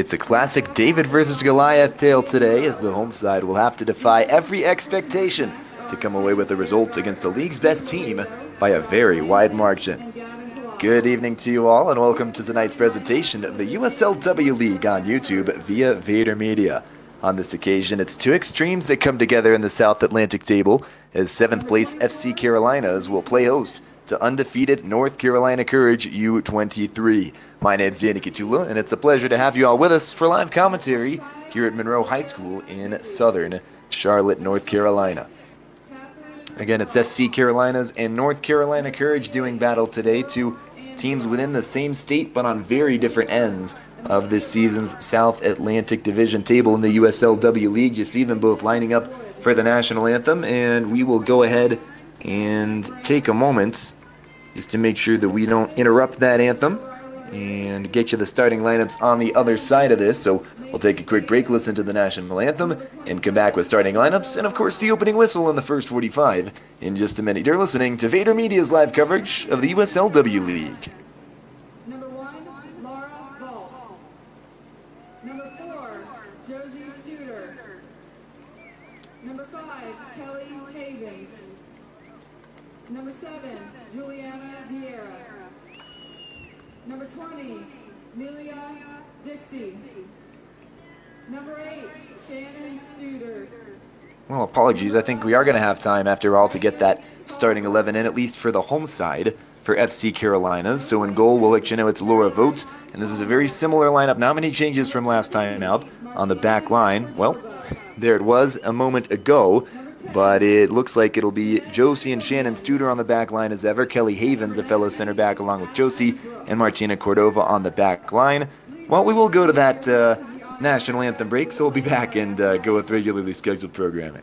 It's a classic David versus Goliath tale today, as the home side will have to defy every expectation to come away with a result against the league's best team by a very wide margin. Good evening to you all, and welcome to tonight's presentation of the USLW League on YouTube via Vader Media. On this occasion, it's two extremes that come together in the South Atlantic table, as 7th place FC Carolinas will play host to undefeated North Carolina Courage U23. My name's Danny Katula, and it's a pleasure to have you all with us for live commentary here at Monroe High School in southern Charlotte, North Carolina. Again, it's FC Carolinas and North Carolina Courage doing battle today, two teams within the same state but on very different ends of this season's South Atlantic Division table in the USLW League. You see them both lining up for the national anthem, and we will go ahead and take a moment just to make sure that we don't interrupt that anthem and get you the starting lineups on the other side of this. So we'll take a quick break, listen to the national anthem, and come back with starting lineups, and of course the opening whistle in the first 45 in just a minute. You're listening to Vader Media's live coverage of the USLW League. Number 1, Laura Ball. Number 4, Josie Studer. Number 5, Kelly Havens. Number 7, Juliana Vieira. Number 20, Melia Dixie. Number 8, Shannon Studer. Well, apologies. I think we are going to have time after all to get that starting 11 in, at least for the home side for FC Carolinas. So in goal, we'll let you know it's Laura Vogt, and this is a very similar lineup. Not many changes from last time out. On the back line, well, there it was a moment ago, but it looks like it'll be Josie and Shannon Studer on the back line as ever. Kelly Havens, a fellow center back, along with Josie, and Martina Cordova on the back line. Well, we will go to that national anthem break, so we'll be back and go with regularly scheduled programming.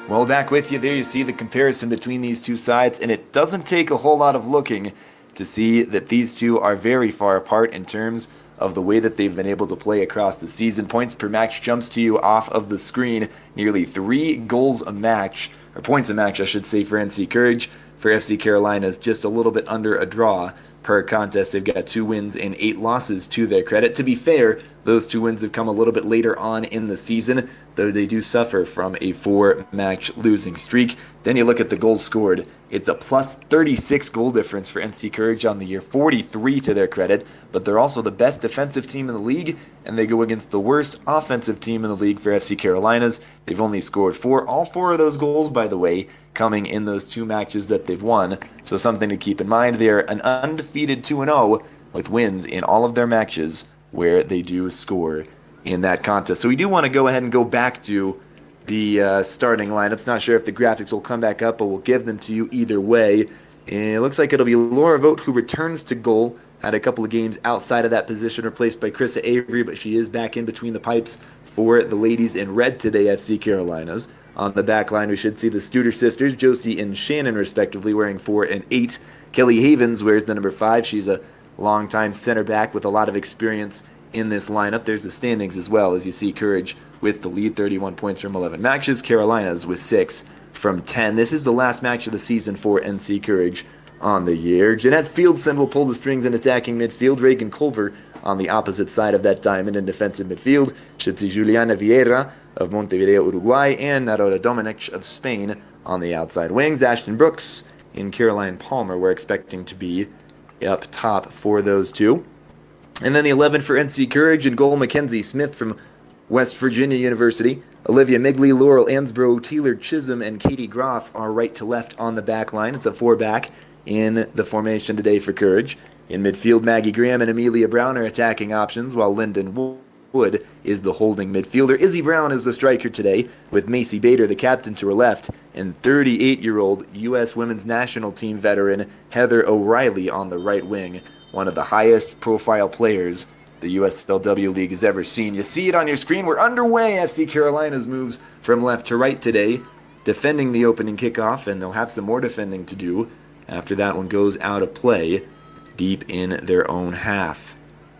Well, back with you there. You see the comparison between these two sides, and it doesn't take a whole lot of looking to see that these two are very far apart in terms of the way that they've been able to play across the season. Points per match jumps to you off of the screen. Nearly 3 goals a match, or points a match, I should say, for NC Courage. For FC Carolinas, just a little bit under a draw per contest. They've got 2 wins and 8 losses to their credit. To be fair, those 2 wins have come a little bit later on in the season, though they do suffer from a 4-match losing streak. Then you look at the goals scored. It's a plus 36 goal difference for NC Courage on the year, 43 to their credit, but they're also the best defensive team in the league, and they go against the worst offensive team in the league for FC Carolinas. They've only scored 4. All 4 of those goals, by the way, coming in those 2 matches that they've won. So something to keep in mind. They're an undefeated 2-0 with wins in all of their matches where they do score in that contest. So we do want to go ahead and go back to the starting lineups. Not sure if the graphics will come back up, but we'll give them to you either way. And it looks like it'll be Laura Vogt who returns to goal. Had a couple of games outside of that position, replaced by Krissa Avery, but she is back in between the pipes for the ladies in red today, FC Carolinas. On the back line, we should see the Studer sisters, Josie and Shannon, respectively, wearing 4 and 8. Kelly Havens wears the number 5. She's a longtime center back with a lot of experience in this lineup. There's the standings as well, as you see Courage with the lead, 31 points from 11 matches. Carolinas with 6 from 10. This is the last match of the season for NC Courage on the year. Jeanette Fieldson will pull the strings in attacking midfield. Reagan Culver on the opposite side of that diamond in defensive midfield. Should see Juliana Vieira of Montevideo, Uruguay, and Narora Dominic of Spain on the outside wings. Ashton Brooks and Caroline Palmer we're expecting to be up top for those two. And then the 11 for NC Courage in goal, Mackenzie Smith from West Virginia University. Olivia Migley, Laurel Ansbro, Taylor Chisholm, and Katie Groff are right to left on the back line. It's a 4-back in the formation today for Courage. In midfield, Maggie Graham and Amelia Brown are attacking options, while Lyndon Wood is the holding midfielder. Izzy Brown is the striker today, with Macy Bader, the captain, to her left, and 38-year-old U.S. Women's National Team veteran Heather O'Reilly on the right wing, one of the highest profile players the USLW League has ever seen. You see it on your screen. We're underway. FC Carolina's moves from left to right today, defending the opening kickoff, and they'll have some more defending to do after that one goes out of play deep in their own half.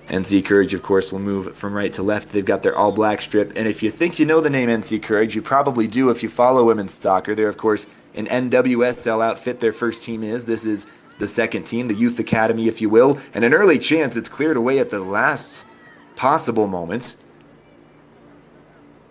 NC Courage, of course, will move from right to left. They've got their all-black strip, and if you think you know the name NC Courage, you probably do if you follow women's soccer. They're, of course, an NWSL outfit. Their first team is. This is the second team, the youth academy, if you will, and an early chance. It's cleared away at the last possible moment.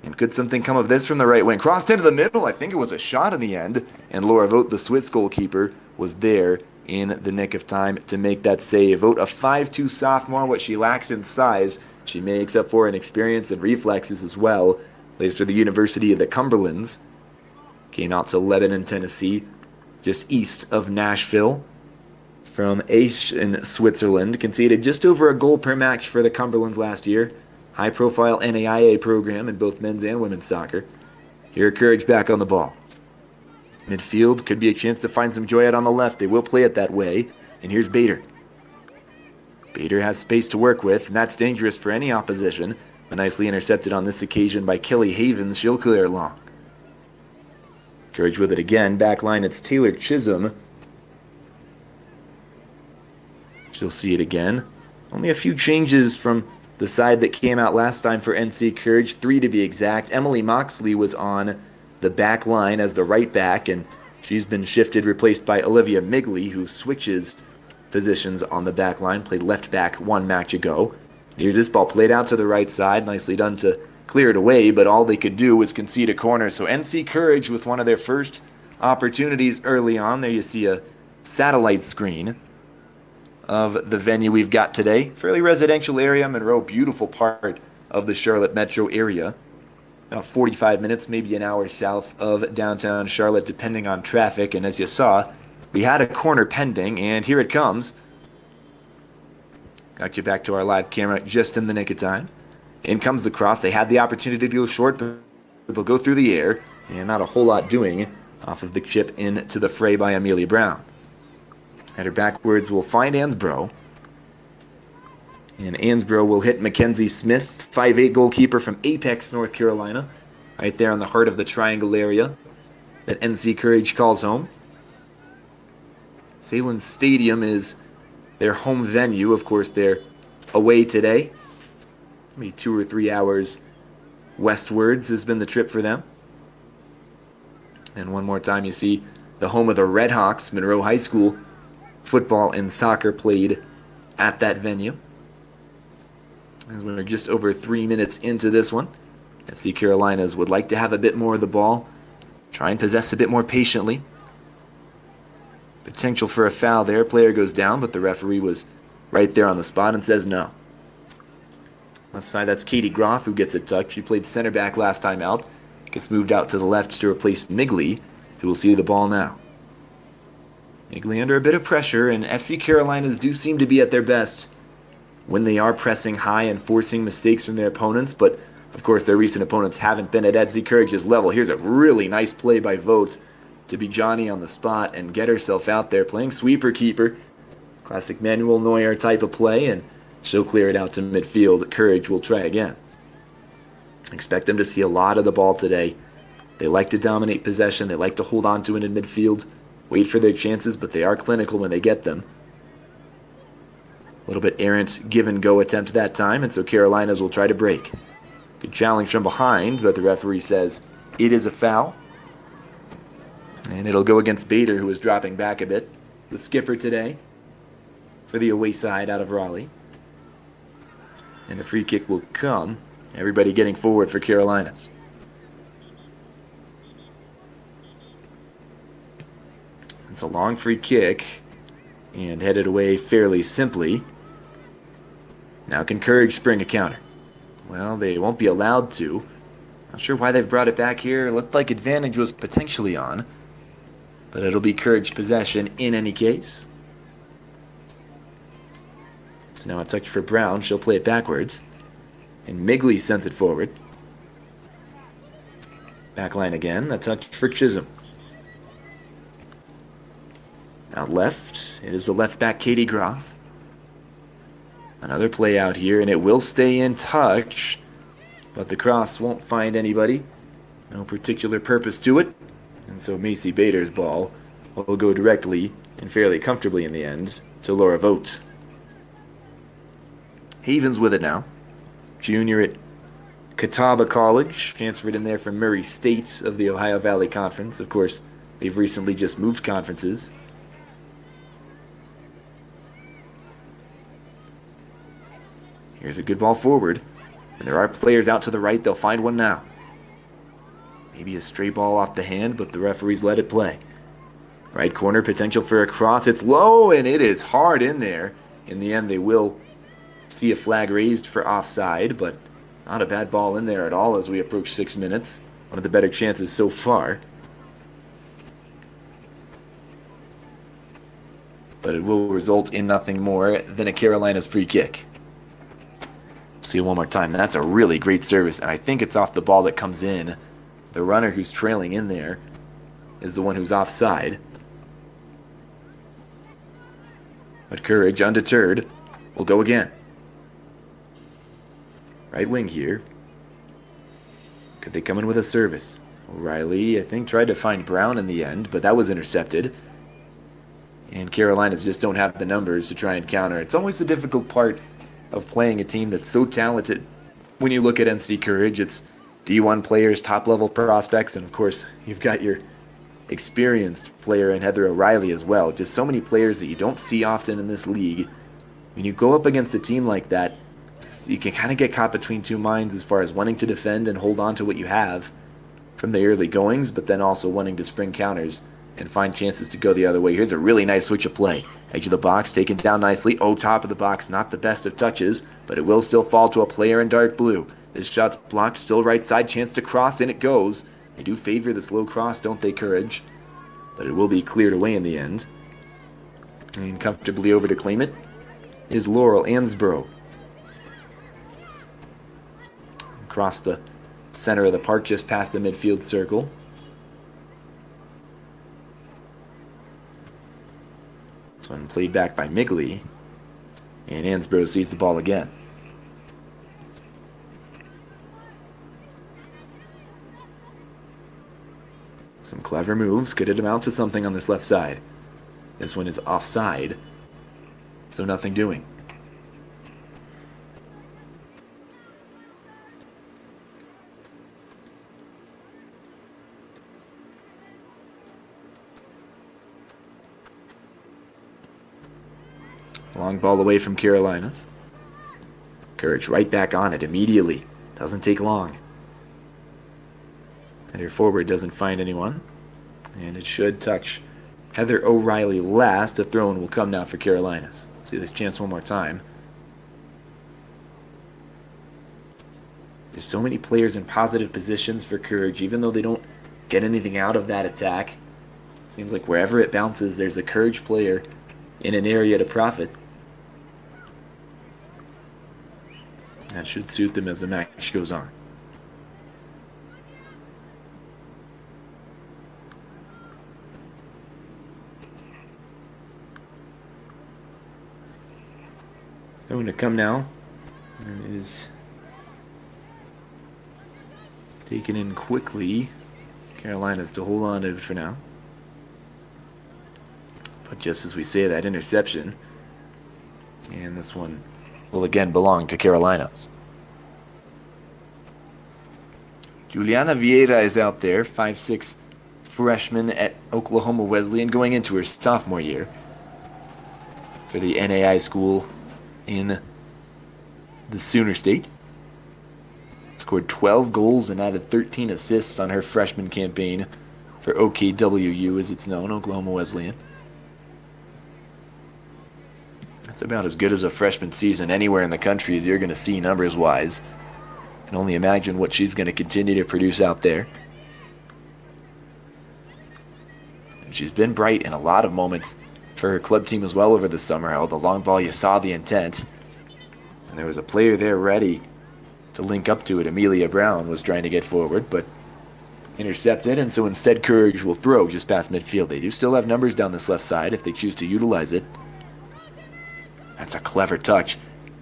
And could something come of this from the right wing? Crossed into the middle. I think it was a shot in the end, and Laura Vogt, the Swiss goalkeeper, was there in the nick of time to make that save. Vogt, a 5'2 sophomore. What she lacks in size, she makes up for in experience and reflexes as well. Plays for the University of the Cumberlands. Came out to Lebanon, Tennessee, just east of Nashville. From Aix in Switzerland, conceded just over a goal per match for the Cumberlands last year. High-profile NAIA program in both men's and women's soccer. Here, Courage back on the ball. Midfield could be a chance to find some joy out on the left. They will play it that way. And here's Bader. Bader has space to work with, and that's dangerous for any opposition. But nicely intercepted on this occasion by Kelly Havens. She'll clear it long. Courage with it again. Back line, it's Taylor Chisholm. She'll see it again. Only a few changes from the side that came out last time for NC Courage, 3 to be exact. Emily Moxley was on the back line as the right back, and she's been shifted, replaced by Olivia Migley, who switches positions on the back line, played left back one match ago. Here's this ball played out to the right side, nicely done to clear it away, but all they could do was concede a corner. So NC Courage with one of their first opportunities early on. There you see a satellite screen of the venue we've got today. Fairly residential area, Monroe, beautiful part of the Charlotte metro area. About 45 minutes, maybe an hour south of downtown Charlotte, depending on traffic. And as you saw, we had a corner pending, and here it comes. Got you back to our live camera just in the nick of time. In comes the cross. They had the opportunity to go short, but they'll go through the air, and not a whole lot doing off of the chip into the fray by Amelia Brown. Header backwards will find Ansbro. And Ansbro will hit Mackenzie Smith, 5'8 goalkeeper from Apex, North Carolina. Right there in the heart of the triangle area that NC Courage calls home. Salem Stadium is their home venue. Of course, they're away today. Maybe 2 or 3 hours westwards has been the trip for them. And one more time you see the home of the Red Hawks, Monroe High School. Football and soccer played at that venue. As we're just over 3 minutes into this one, FC Carolinas would like to have a bit more of the ball, try and possess a bit more patiently. Potential for a foul there. Player goes down, but the referee was right there on the spot and says no. Left side, that's Katie Groff who gets it tucked. She played center back last time out. Gets moved out to the left to replace Migley, who will see the ball now. Migley under a bit of pressure, and FC Carolinas do seem to be at their best when they are pressing high and forcing mistakes from their opponents, but of course their recent opponents haven't been at NC Courage's level. Here's a really nice play by Vogt to be Johnny on the spot and get herself out there playing sweeper-keeper. Classic Manuel Neuer type of play, and she'll clear it out to midfield. Courage will try again. Expect them to see a lot of the ball today. They like to dominate possession. They like to hold on to it in midfield. Wait for their chances, but they are clinical when they get them. A little bit errant give-and-go attempt that time, and so Carolinas will try to break. Good challenge from behind, but the referee says it is a foul. And it'll go against Bader, who is dropping back a bit. the skipper today for the away side out of Raleigh. And a free kick will come. Everybody getting forward for Carolinas. It's a long free kick and headed away fairly simply. Now can Courage spring a counter? Well, they won't be allowed to. Not sure why they've brought it back here. It looked like advantage was potentially on. But it'll be Courage possession in any case. So now a touch for Brown. She'll play it backwards. And Migley sends it forward. Backline again. A touch for Chisholm. Out left. It is the left back, Katie Groff. Another play out here, and it will stay in touch. But the cross won't find anybody. No particular purpose to it. And so Macy Bader's ball will go directly and fairly comfortably in the end to Laura Vogt. Havens with it now. Junior at Catawba College. Transferred in there from Murray State of the Ohio Valley Conference. Of course, they've recently just moved conferences. Here's a good ball forward. And there are players out to the right. They'll find one now. Maybe a stray ball off the hand, but the referees let it play. Right corner, potential for a cross. It's low, and it is hard in there. In the end, they will see a flag raised for offside, but not a bad ball in there at all as we approach 6 minutes. One of the better chances so far. But it will result in nothing more than a Carolinas free kick. See it one more time. That's a really great service, and I think it's off the ball that comes in. The runner who's trailing in there is the one who's offside. But Courage, undeterred, will go again. Right wing here. Could they come in with a service? O'Reilly, I think, tried to find Brown in the end, but that was intercepted. And Carolinas just don't have the numbers to try and counter. It's always the difficult part of playing a team that's so talented. When you look at NC Courage, it's D1 players, top-level prospects, and of course, you've got your experienced player in Heather O'Reilly as well. Just so many players that you don't see often in this league. When you go up against a team like that, you can kind of get caught between two minds as far as wanting to defend and hold on to what you have from the early goings, but then also wanting to spring counters and find chances to go the other way. Here's a really nice switch of play. Edge of the box, taken down nicely. Oh, top of the box, not the best of touches, but it will still fall to a player in dark blue. This shot's blocked, still right side, chance to cross, in it goes. They do favor the slow cross, don't they, Courage? But it will be cleared away in the end. And comfortably over to claim it is Laurel Ansbro. Across the center of the park, just past the midfield circle. This one played back by Migley. And Ansbro sees the ball again. Some clever moves. Could it amount to something on this left side? This one is offside, so nothing doing. Long ball away from Carolinas. Courage right back on it immediately. Doesn't take long. And her forward doesn't find anyone. And it should touch Heather O'Reilly last. A throw-in will come now for Carolinas. See this chance one more time. There's so many players in positive positions for Courage, even though they don't get anything out of that attack. Seems like wherever it bounces, there's a Courage player in an area to profit. That should suit them as the match goes on. Going to come now. And it is taken in quickly. Carolina's to hold on to it for now. But just as we say that, interception. And this one will again belong to Carolinas. Juliana Vieira is out there, 5'6" freshman at Oklahoma Wesleyan, going into her sophomore year. for the NAI school in the Sooner State. Scored 12 goals and added 13 assists on her freshman campaign for OKWU, as it's known, Oklahoma Wesleyan. That's about as good as a freshman season anywhere in the country as you're going to see numbers-wise. Can only imagine what she's going to continue to produce out there. And she's been bright in a lot of moments for her club team as well over the summer. How the long ball, you saw the intent. And there was a player there ready to link up to it. Amelia Brown was trying to get forward, but intercepted, and so instead Courage will throw just past midfield. They do still have numbers down this left side if they choose to utilize it. That's a clever touch.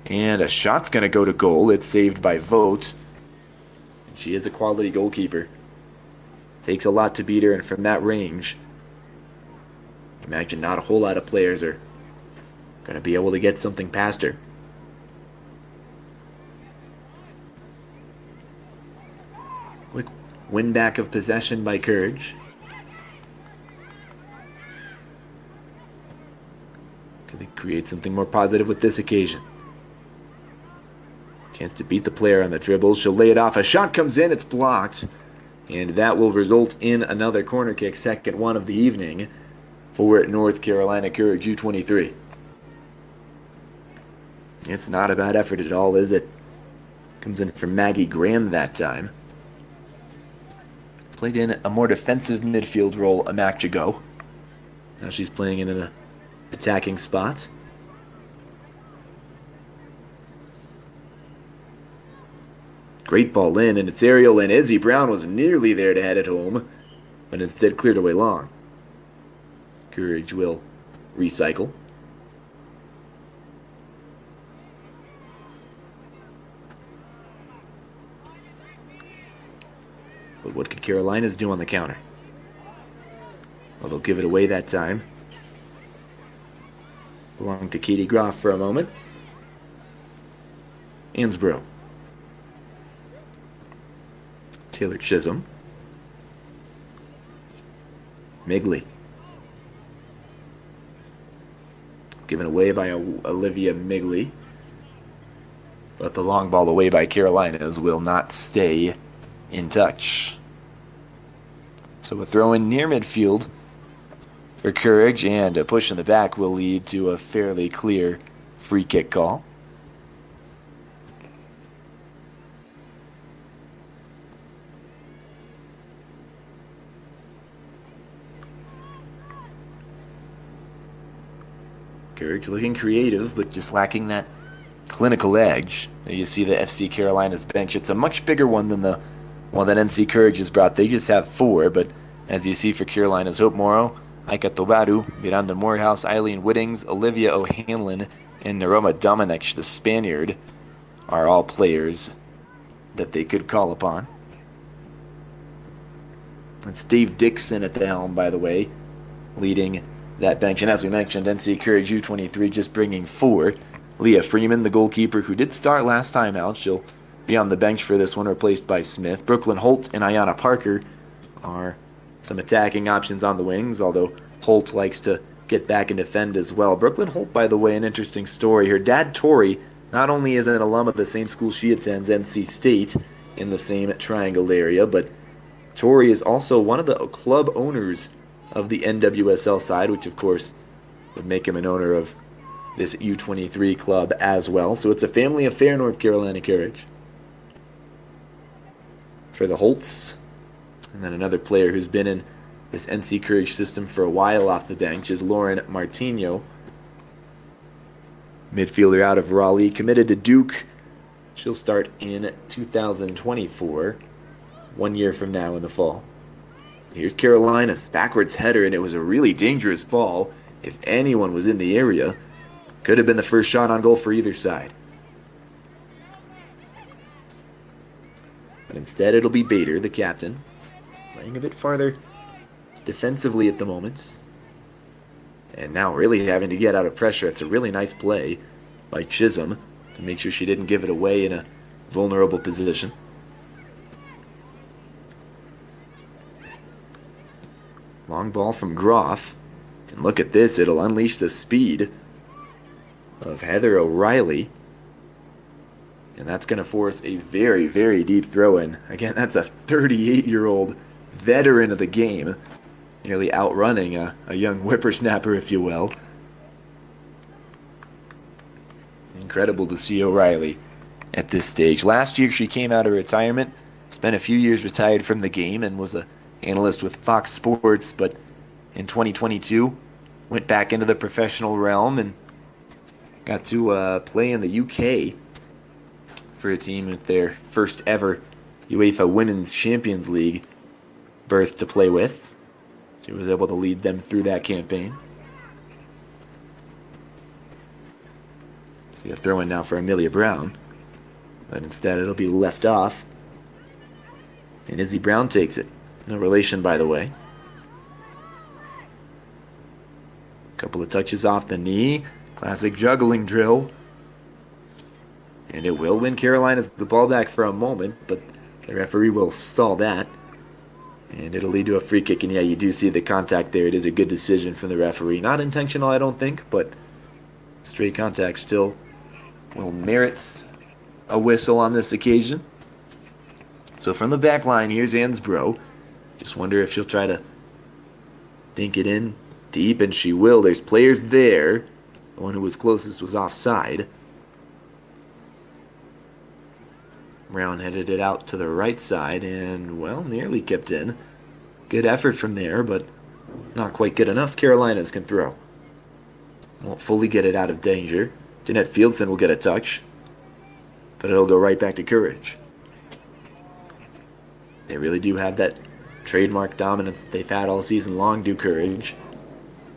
And a shot's going to go to goal. It's saved by Vogt. And she is a quality goalkeeper. Takes a lot to beat her, and from that range, imagine not a whole lot of players are going to be able to get something past her. Quick win back of possession by Courage. Could they create something more positive with this occasion? Chance to beat the player on the dribbles. She'll lay it off. A shot comes in. It's blocked. And that will result in another corner kick, second one of the evening for North Carolina Courage U23. It's not a bad effort at all, is it? Comes in from Maggie Graham that time. Played in a more defensive midfield role a match ago. Now she's playing in an attacking spot. Great ball in, and it's aerial, and Izzy Brown was nearly there to head it home, but instead cleared away long. Courage will recycle. But what could Carolinas do on the counter? Well, they'll give it away that time. Belonged to Katie Groff for a moment. Ansbro. Taylor Chisholm. Migley. Given away by Olivia Migley. But the long ball away by Carolinas will not stay in touch. So a throw in near midfield for Courage, and a push in the back will lead to a fairly clear free kick call. Courage looking creative, but just lacking that clinical edge. There you see the FC Carolinas bench. It's a much bigger one than the one that NC Courage has brought. They just have 4, but as you see for Carolinas, Hope Morrow, Aika Tobaru, Miranda Morehouse, Eileen Whittings, Olivia O'Hanlon, and Naroma Domenech, the Spaniard, are all players that they could call upon. It's Dave Dixon at the helm, by the way, leading that bench. And as we mentioned, NC Courage U23 just bringing 4. Leah Freeman, the goalkeeper, who did start last time out. She'll be on the bench for this one, replaced by Smith. Brooklyn Holt and Ayanna Parker are some attacking options on the wings, although Holt likes to get back and defend as well. Brooklyn Holt, by the way, an interesting story. Her dad, Tori, not only is an alum of the same school she attends, NC State, in the same triangle area, but Tori is also one of the club owners of the NWSL side, which of course would make him an owner of this U23 club as well. So it's a family affair, North Carolina Courage. For the Holts, and then another player who's been in this NC Courage system for a while off the bench is Lauren Martino. Midfielder out of Raleigh, committed to Duke. She'll start in 2024, 1 year from now in the fall. Here's Carolina's backwards header, and it was a really dangerous ball. If anyone was in the area, could have been the first shot on goal for either side. But instead it'll be Bader, the captain, playing a bit farther defensively at the moment. And now really having to get out of pressure. It's a really nice play by Chisholm to make sure she didn't give it away in a vulnerable position. Long ball from Groff. And look at this, it'll unleash the speed of Heather O'Reilly. And that's going to force a very, very deep throw in. Again, that's a 38-year-old veteran of the game, nearly outrunning a young whippersnapper, if you will. Incredible to see O'Reilly at this stage. Last year, she came out of retirement, spent a few years retired from the game, and was an analyst with Fox Sports, but in 2022, went back into the professional realm and got to play in the UK for a team with their first ever UEFA Women's Champions League berth to play with. She was able to lead them through that campaign. See a throw in now for Amelia Brown, but instead it'll be left off. And Izzy Brown takes it. No relation, by the way. Couple of touches off the knee. Classic juggling drill. And it will win Carolina's the ball back for a moment, but the referee will stall that. And it'll lead to a free kick. And yeah, you do see the contact there. It is a good decision from the referee. Not intentional, I don't think, but straight contact still will merit a whistle on this occasion. So from the back line, here's Ansbro. Just wonder if she'll try to dink it in deep, and she will. There's players there. The one who was closest was offside. Brown headed it out to the right side and, well, nearly kept in. Good effort from there, but not quite good enough. Carolinas can throw. Won't fully get it out of danger. Jeanette Fieldson will get a touch, but it'll go right back to Courage. They really do have that trademark dominance that they've had all season long, do Courage.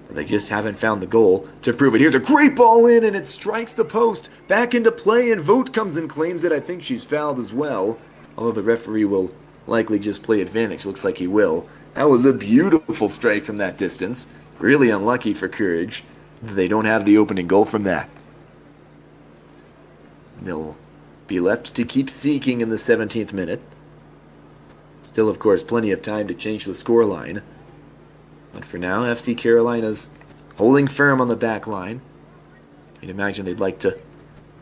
But they just haven't found the goal to prove it. Here's a great ball in, and it strikes the post. Back into play, and Vogt comes and claims it. I think she's fouled as well, although the referee will likely just play advantage. Looks like he will. That was a beautiful strike from that distance. Really unlucky for Courage. They don't have the opening goal from that. They'll be left to keep seeking in the 17th minute. Still, of course, plenty of time to change the scoreline. But for now, FC Carolina's holding firm on the back line. You'd imagine they'd like to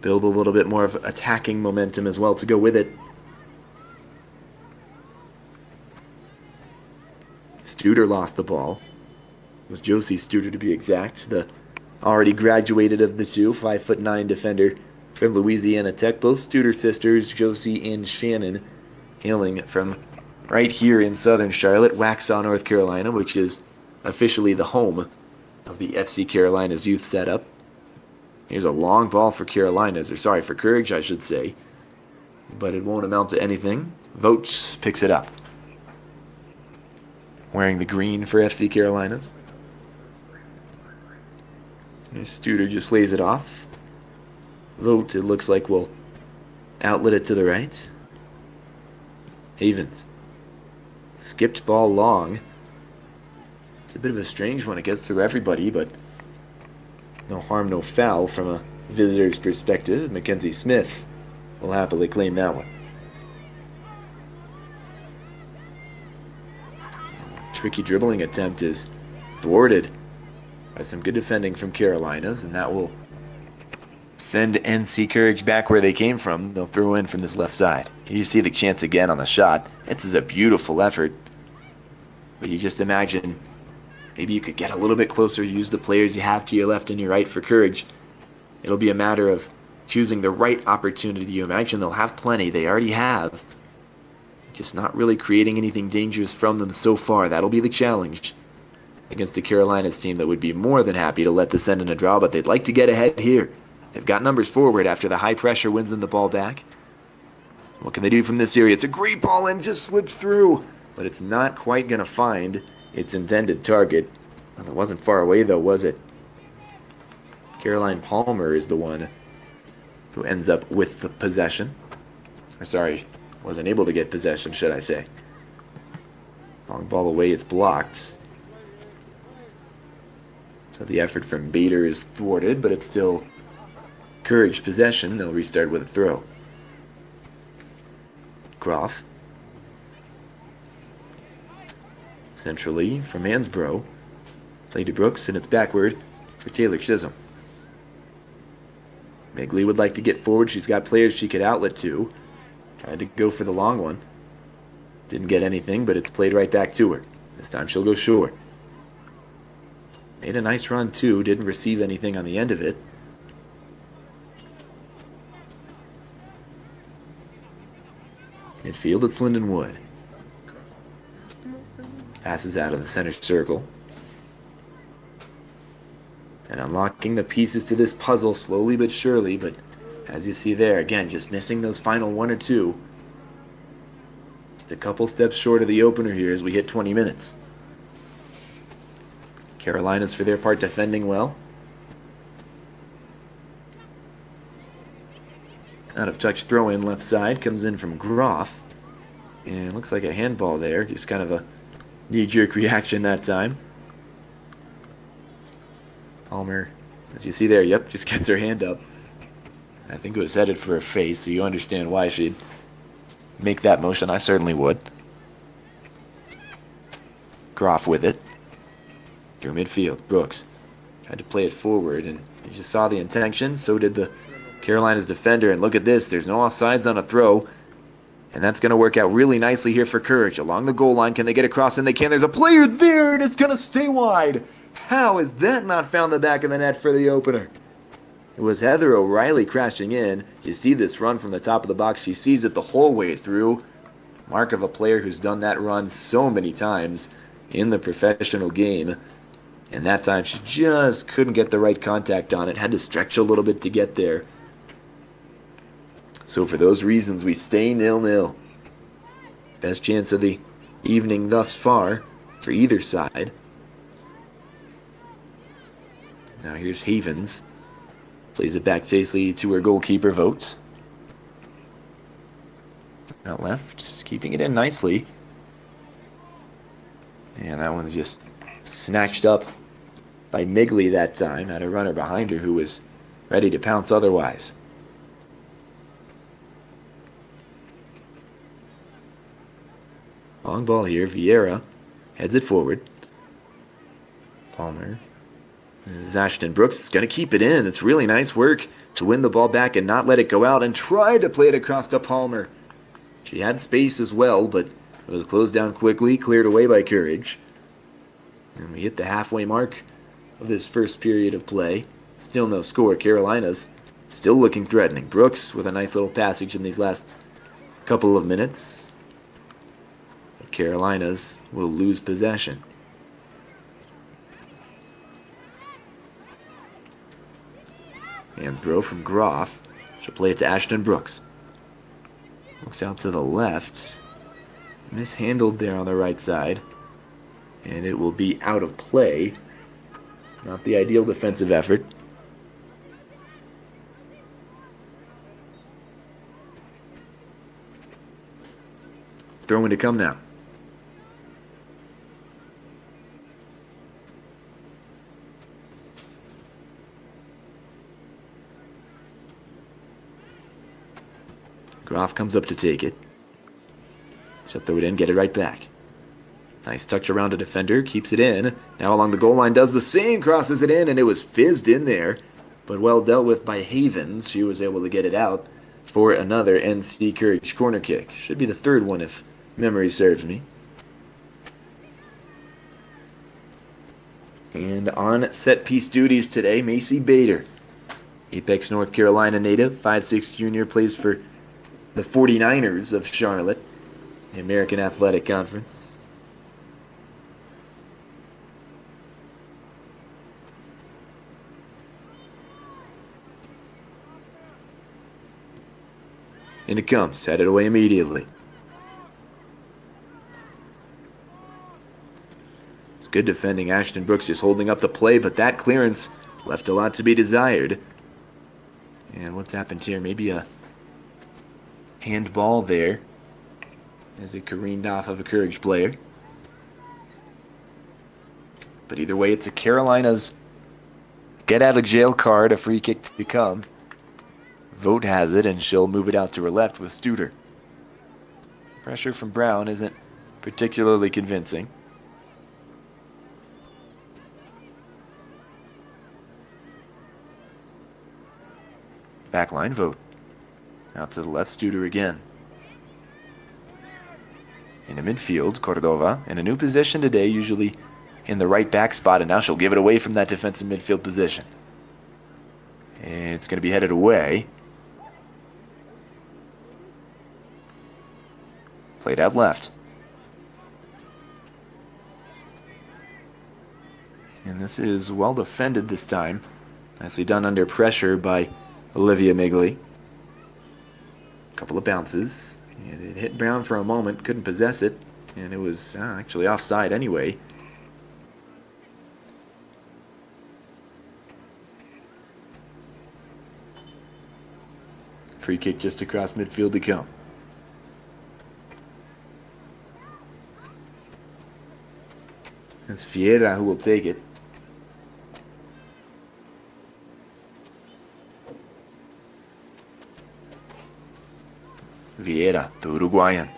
build a little bit more of attacking momentum as well to go with it. Studer lost the ball. It was Josie Studer to be exact, the already graduated of the two, 5'9" defender from Louisiana Tech. Both Studer sisters, Josie and Shannon, hailing from right here in southern Charlotte, Waxhaw, North Carolina, which is officially the home of the FC Carolinas youth setup. Here's a long ball for Carolinas, or sorry, for Courage, I should say. But it won't amount to anything. Vogt picks it up. Wearing the green for FC Carolinas. Studer just lays it off. Vogt, it looks like, will outlet it to the right. Havens. Skipped ball long. It's a bit of a strange one. It gets through everybody, but no harm, no foul from a visitor's perspective. Mackenzie Smith will happily claim that one. Tricky dribbling attempt is thwarted by some good defending from Carolinas, and that will send NC Courage back where they came from. They'll throw in from this left side. Here you see the chance again on the shot. This is a beautiful effort. But you just imagine maybe you could get a little bit closer, use the players you have to your left and your right for Courage. It'll be a matter of choosing the right opportunity. You imagine they'll have plenty. They already have. Just not really creating anything dangerous from them so far. That'll be the challenge against the Carolinas team that would be more than happy to let this end in a draw, but they'd like to get ahead here. They've got numbers forward after the high pressure wins them the ball back. What can they do from this area? It's a great ball and just slips through, but it's not quite going to find its intended target. Well, it wasn't far away though, was it? Caroline Palmer is the one who ends up with the possession. Or sorry, wasn't able to get possession, should I say. Long ball away, it's blocked. So the effort from Bader is thwarted, but it's still Courage possession. They'll restart with a throw. Groff. Centrally from Ansbro. Play to Brooks, and it's backward for Taylor Chisholm. Migley would like to get forward. She's got players she could outlet to. Tried to go for the long one. Didn't get anything, but it's played right back to her. This time she'll go short. Made a nice run, too. Didn't receive anything on the end of it. Midfield, it's Lyndon Wood. Passes out of the center circle. And unlocking the pieces to this puzzle slowly but surely, but as you see there, again, just missing those final one or two. Just a couple steps short of the opener here as we hit 20 minutes. Carolinas, for their part, defending well. Out of touch throw-in left side, comes in from Groff. And looks like a handball there, just kind of a knee-jerk reaction that time. Palmer, as you see there, yep, just gets her hand up. I think it was headed for her face, so you understand why she'd make that motion. I certainly would. Groff with it. Through midfield. Brooks tried to play it forward, and you just saw the intention. So did the Carolinas defender. And look at this. There's no offsides on a throw. And that's going to work out really nicely here for Courage. Along the goal line, can they get across? And they can. There's a player there, and it's going to stay wide. How is that not found the back of the net for the opener? It was Heather O'Reilly crashing in. You see this run from the top of the box. She sees it the whole way through. Mark of a player who's done that run so many times in the professional game. And that time she just couldn't get the right contact on it. Had to stretch a little bit to get there. So for those reasons, we stay 0-0. Best chance of the evening thus far for either side. Now here's Havens. Plays it back safely to her goalkeeper, Vogt. Out left, keeping it in nicely. And that one's just snatched up by Migley that time. Had a runner behind her who was ready to pounce otherwise. Long ball here. Vieira heads it forward. Palmer. This is Ashton Brooks. Is going to keep it in. It's really nice work to win the ball back and not let it go out, and try to play it across to Palmer. She had space as well, but it was closed down quickly, cleared away by Courage. And we hit the halfway mark of this first period of play. Still no score. Carolinas still looking threatening. Brooks with a nice little passage in these last couple of minutes. But Carolinas will lose possession. Hansbrough from Groff. She'll play it to Ashton Brooks. Looks out to the left. Mishandled there on the right side. And it will be out of play. Not the ideal defensive effort. Throw-in to come now. Groff comes up to take it. She'll throw it in, get it right back. Nice touch around a defender, keeps it in. Now along the goal line, does the same, crosses it in, and it was fizzed in there. But well dealt with by Havens. She was able to get it out for another NC Courage corner kick. Should be the third one if memory serves me. And on set piece duties today, Macy Bader. Apex, North Carolina native, 5'6" junior, plays for the 49ers of Charlotte, the American Athletic Conference. And it comes, headed away immediately. It's good defending. Ashton Brooks is holding up the play, but that clearance left a lot to be desired. And what's happened here? Maybe a handball there as it careened off of a Courage player. But either way, it's a Carolinas get out of jail card, a free kick to come. Vogt has it, and she'll move it out to her left with Studer. Pressure from Brown isn't particularly convincing. Backline vote. Out to the left, Studer again. In the midfield, Cordova in a new position today, usually in the right back spot, and now she'll give it away from that defensive midfield position. It's going to be headed away. Played out left. And this is well defended this time. Nicely done under pressure by Olivia Migley. Couple of bounces. And it hit Brown for a moment, couldn't possess it, and it was actually offside anyway. Free kick just across midfield to come. It's Vieira who will take it. Vieira, the Uruguayan,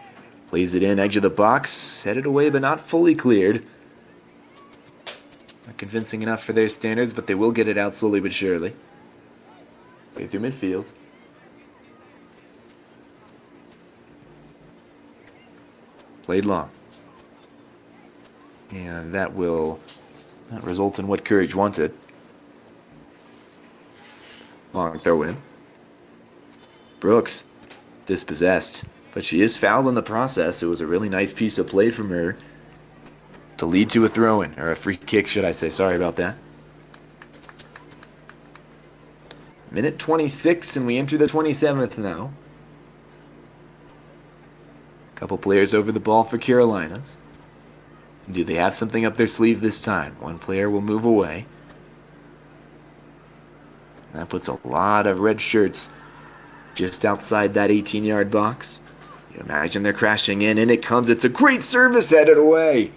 plays it in, edge of the box, headed away but not fully cleared. Not convincing enough for their standards, but they will get it out slowly but surely. Play through midfield. Played long. And that will not result in what Courage wanted. Long throw in. Brooks. Dispossessed, but she is fouled in the process. It was a really nice piece of play from her to lead to a throw-in, or a free kick, should I say. Sorry about that. Minute 26, and we enter the 27th now. Couple players over the ball for Carolinas. Do they have something up their sleeve this time? One player will move away. That puts a lot of red shirts just outside that 18-yard box. You imagine they're crashing in it comes. It's a great service headed away.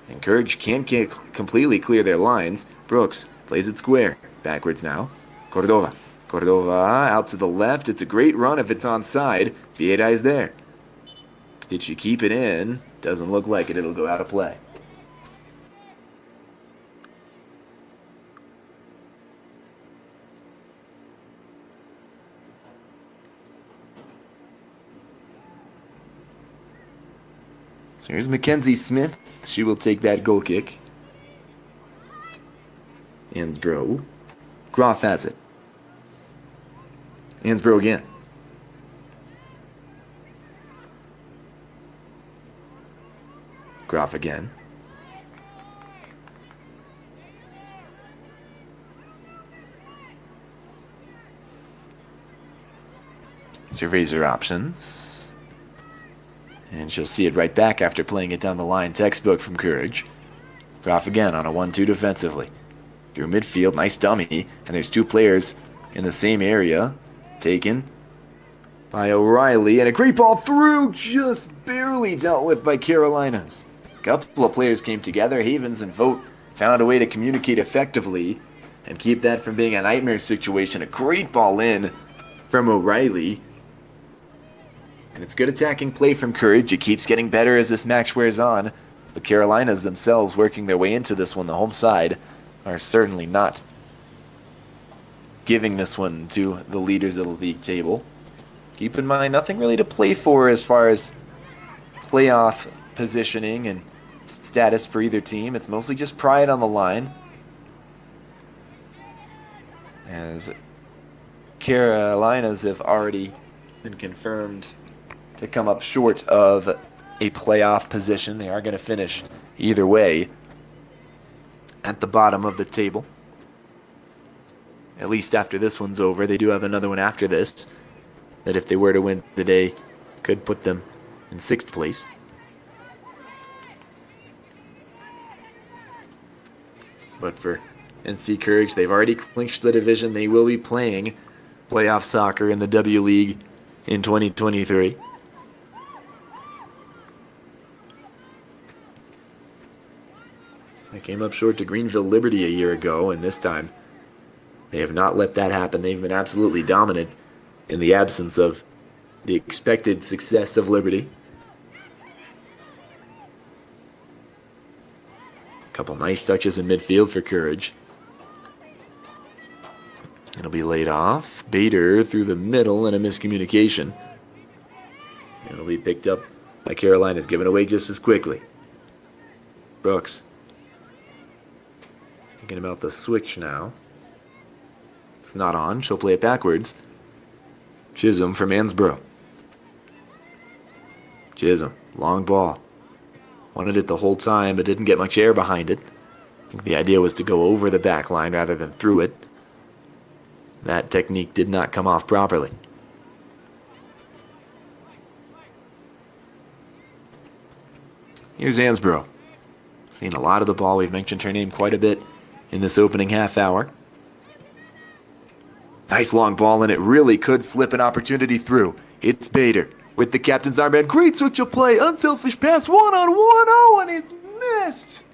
And Courage can't completely clear their lines. Brooks plays it square. Backwards now. Cordova. Cordova out to the left. It's a great run if it's onside. Vieira is there. Did she keep it in? Doesn't look like it. It'll go out of play. So here's Mackenzie Smith. She will take that goal kick. Ansbro. Groff has it. Ansbro again. Groff again. Surveys her options. And she'll see it right back after playing it down the line. Textbook from Courage. Groff again on a 1-2 defensively. Through midfield, nice dummy. And there's two players in the same area. Taken by O'Reilly. And a great ball through, just barely dealt with by Carolinas. A couple of players came together. Havens and Vogt found a way to communicate effectively and keep that from being a nightmare situation. A great ball in from O'Reilly. And it's good attacking play from Courage. It keeps getting better as this match wears on. But Carolinas themselves working their way into this one. The home side are certainly not giving this one to the leaders of the league table. Keep in mind, nothing really to play for as far as playoff positioning and status for either team. It's mostly just pride on the line. As Carolinas have already been confirmed to come up short of a playoff position. They are going to finish either way at the bottom of the table. At least after this one's over. They do have another one after this that if they were to win today could put them in 6th place. But for NC Courage, they've already clinched the division. They will be playing playoff soccer in the W League in 2023. They came up short to Greenville Liberty a year ago, and this time they have not let that happen. They've been absolutely dominant in the absence of the expected success of Liberty. A couple nice touches in midfield for Courage. And laid off. Bader through the middle and a miscommunication. It'll be picked up by Carolina's given away just as quickly. Brooks. Thinking about the switch now. It's not on. She'll play it backwards. Chisholm from Mansborough. Chisholm. Long ball. Wanted it the whole time, but didn't get much air behind it. I think the idea was to go over the back line rather than through it. That technique did not come off properly. Here's Ansborough. Seen a lot of the ball. We've mentioned her name quite a bit in this opening half hour. Nice long ball, and it really could slip an opportunity through. It's Bader with the captain's armband. Great switch of play. Unselfish pass. 1-on-1. Oh, and it's missed.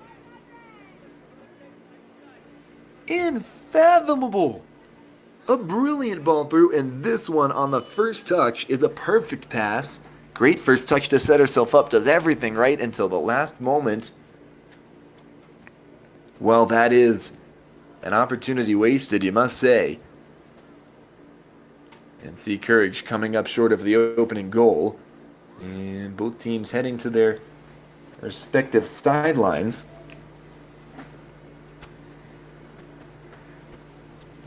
Unfathomable. A brilliant ball through, and this one on the first touch is a perfect pass. Great first touch to set herself up. Does everything right until the last moment. Well, that is an opportunity wasted, you must say. And see Courage coming up short of the opening goal. And both teams heading to their respective sidelines.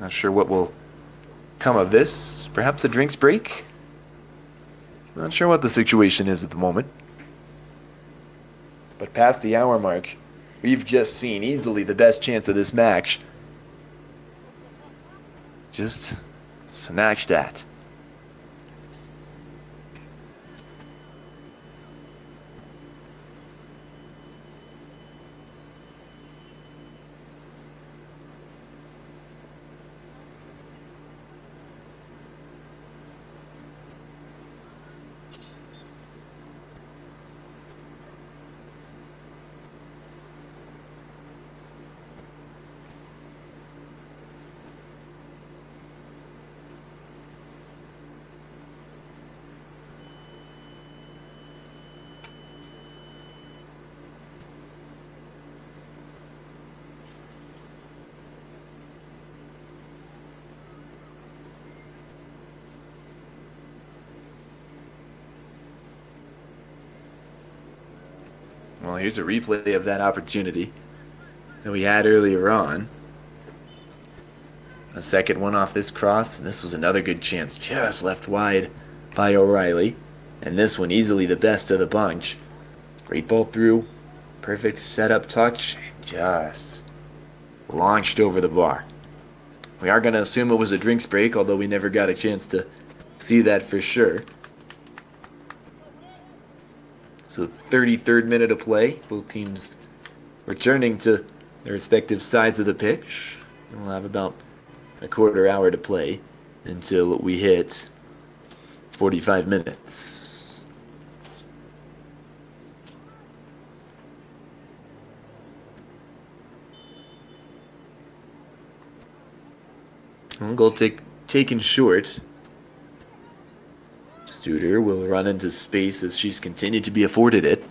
Not sure what will come of this. Perhaps a drinks break? Not sure what the situation is at the moment. But past the hour mark, we've just seen easily the best chance of this match. Just snatched at. Well, here's a replay of that opportunity that we had earlier on. A second one off this cross, and this was another good chance, just left wide by O'Reilly. And this one easily the best of the bunch. Great ball through, perfect setup touch, and just launched over the bar. We are going to assume it was a drinks break, although we never got a chance to see that for sure. So 33rd minute of play. Both teams returning to their respective sides of the pitch. And we'll have about a quarter hour to play until we hit 45 minutes. Goal taken short. Studer will run into space as she's continued to be afforded it.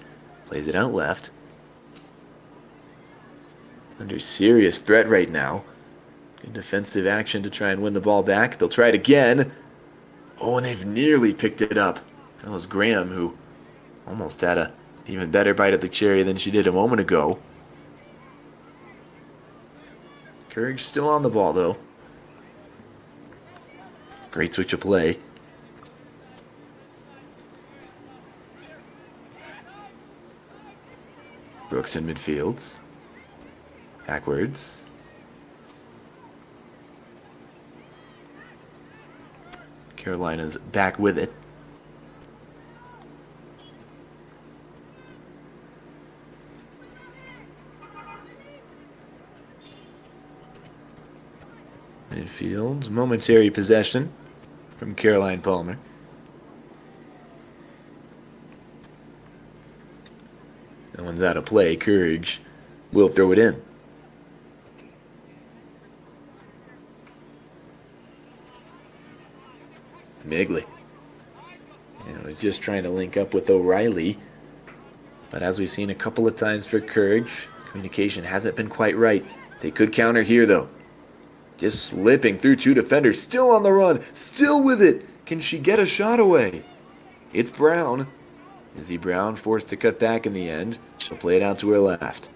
Plays it out left. Under serious threat right now. Good defensive action to try and win the ball back. They'll try it again. Oh, and they've nearly picked it up. That was Graham, who almost had a even better bite at the cherry than she did a moment ago. Courage still on the ball, though. Great switch of play. Brooks in midfield. Backwards. Carolina's back with it. Midfield. Momentary possession from Caroline Palmer. That one's out of play. Courage will throw it in. Migley. And was just trying to link up with O'Reilly. But as we've seen a couple of times for Courage, communication hasn't been quite right. They could counter here, though. Just slipping through two defenders, still on the run, still with it. Can she get a shot away? It's Brown. Izzy Brown forced to cut back in the end. She'll play it out to her left.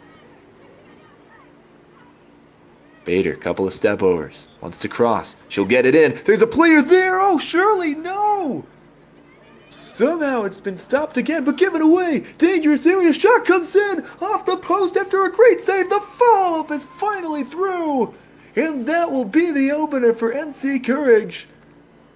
Bader, couple of step overs. Wants to cross. She'll get it in. There's a player there. Oh, surely no. Somehow it's been stopped again, but given away. Dangerous area. Shot comes in. Off the post after a great save. The follow-up is finally through. And that will be the opener for NC Courage.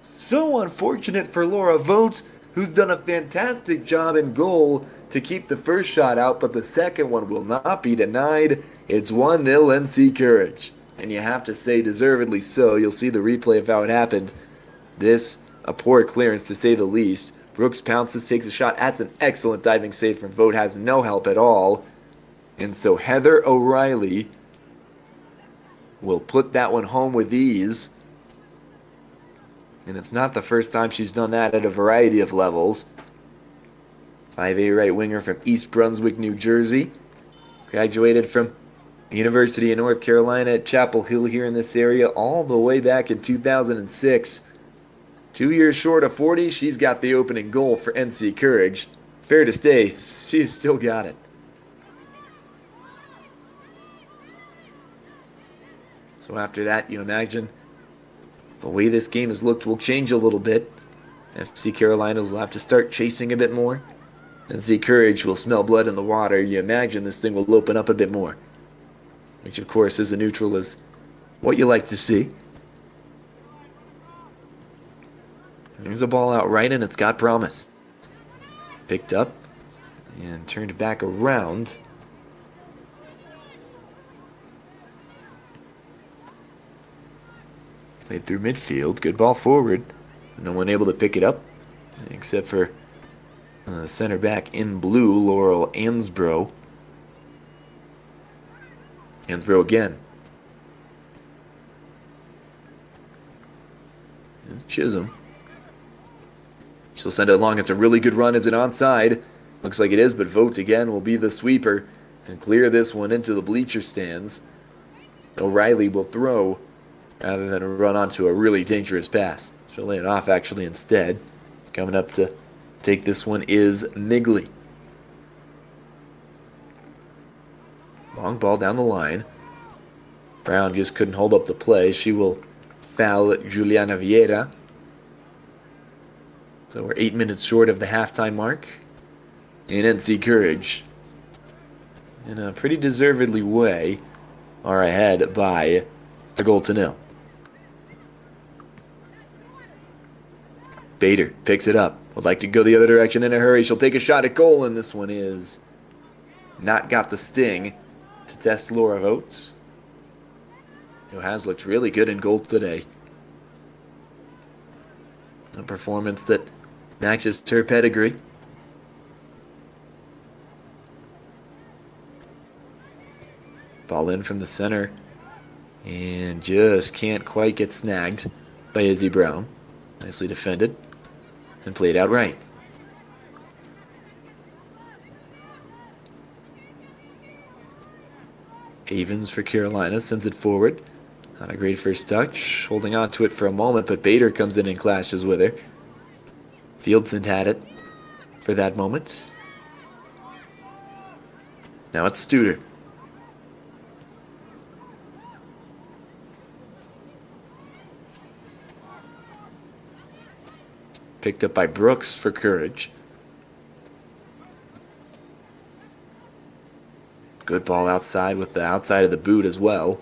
So unfortunate for Laura Vogt, who's done a fantastic job in goal to keep the first shot out, but the second one will not be denied. It's 1-0 NC Courage. And you have to say deservedly so. You'll see the replay of how it happened. This, a poor clearance to say the least. Brooks pounces, takes a shot. That's an excellent diving save from Vogt. Has no help at all. And so Heather O'Reilly will put that one home with ease. And it's not the first time she's done that at a variety of levels. 5A right winger from East Brunswick, New Jersey. Graduated from the University of North Carolina at Chapel Hill here in this area all the way back in 2006. 2 years short of 40, she's got the opening goal for NC Courage. Fair to say, she's still got it. So after that, you imagine the way this game has looked will change a little bit. FC Carolinas will have to start chasing a bit more. NC Courage will smell blood in the water. You imagine this thing will open up a bit more. Which, of course, as a neutral is what you like to see. There's a ball out right, and it's got promise. Picked up and turned back around. Played through midfield. Good ball forward. No one able to pick it up except for center back in blue, Laurel Ansbro. Ansbro again. It's Chisholm. She'll send it along. It's a really good run. Is it onside? Looks like it is, but Vogt again will be the sweeper and clear this one into the bleacher stands. O'Reilly will throw rather than run onto a really dangerous pass. She'll lay it off actually instead. Coming up to take this one is Migley. Long ball down the line. Brown just couldn't hold up the play. She will foul Juliana Vieira. So we're 8 minutes short of the halftime mark. And NC Courage, in a pretty deservedly way, are ahead by a 1-0. Bader picks it up. Would like to go the other direction in a hurry. She'll take a shot at goal, and this one is not got the sting to test Laura Vogt, who has looked really good in goal today. A performance that matches her pedigree. Ball in from the center, and just can't quite get snagged by Izzy Brown. Nicely defended and played out right. Havens for Carolina sends it forward. Not a great first touch. Holding on to it for a moment, but Bader comes in and clashes with her. Fieldson had it for that moment. Now it's Studer. Picked up by Brooks for Courage. Good ball outside with the outside of the boot as well.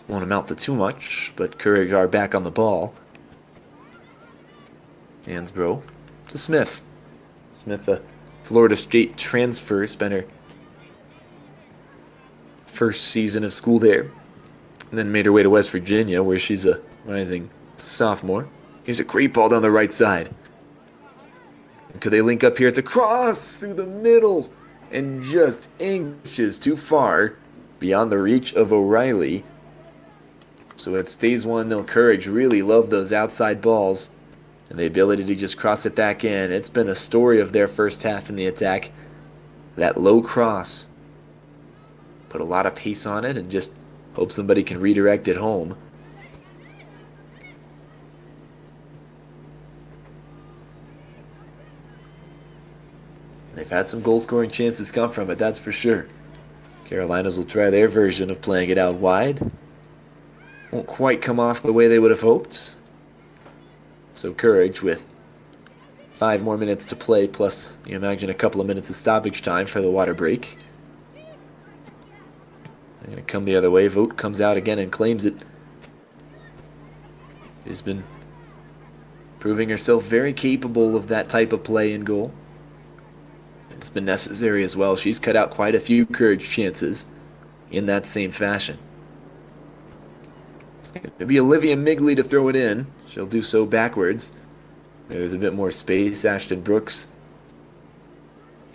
Won't amount to too much, but Courage are back on the ball. Ansbro to Smith. Smith, a Florida State transfer, spent her first season of school there, and then made her way to West Virginia, where she's a rising sophomore. Here's a great ball down the right side. And could they link up here? It's a cross through the middle, and just inches too far beyond the reach of O'Reilly. So it stays 1-0. Courage really love those outside balls and the ability to just cross it back in. It's been a story of their first half in the attack. That low cross put a lot of pace on it and just Hope somebody can redirect it home. They've had some goal-scoring chances come from it, that's for sure. Carolinas will try their version of playing it out wide. Won't quite come off the way they would have hoped. So Courage with 5 more minutes to play, plus you imagine a couple of minutes of stoppage time for the water break. They're going to come the other way. Vogt comes out again and claims it. She's been proving herself very capable of that type of play in goal. It's been necessary as well. She's cut out quite a few Courage chances in that same fashion. It's going to be Olivia Migley to throw it in. She'll do so backwards. There's a bit more space. Ashton Brooks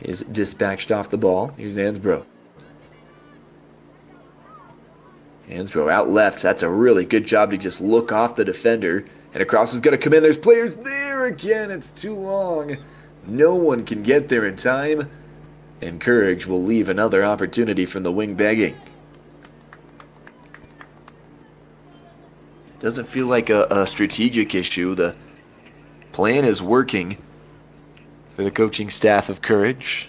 is dispatched off the ball. Here's Ansbro. Ansbro out left. That's a really good job to just look off the defender. And a cross is going to come in. There's players there again. It's too long. No one can get there in time. And Courage will leave another opportunity from the wing begging. Doesn't feel like a strategic issue. The plan is working for the coaching staff of Courage.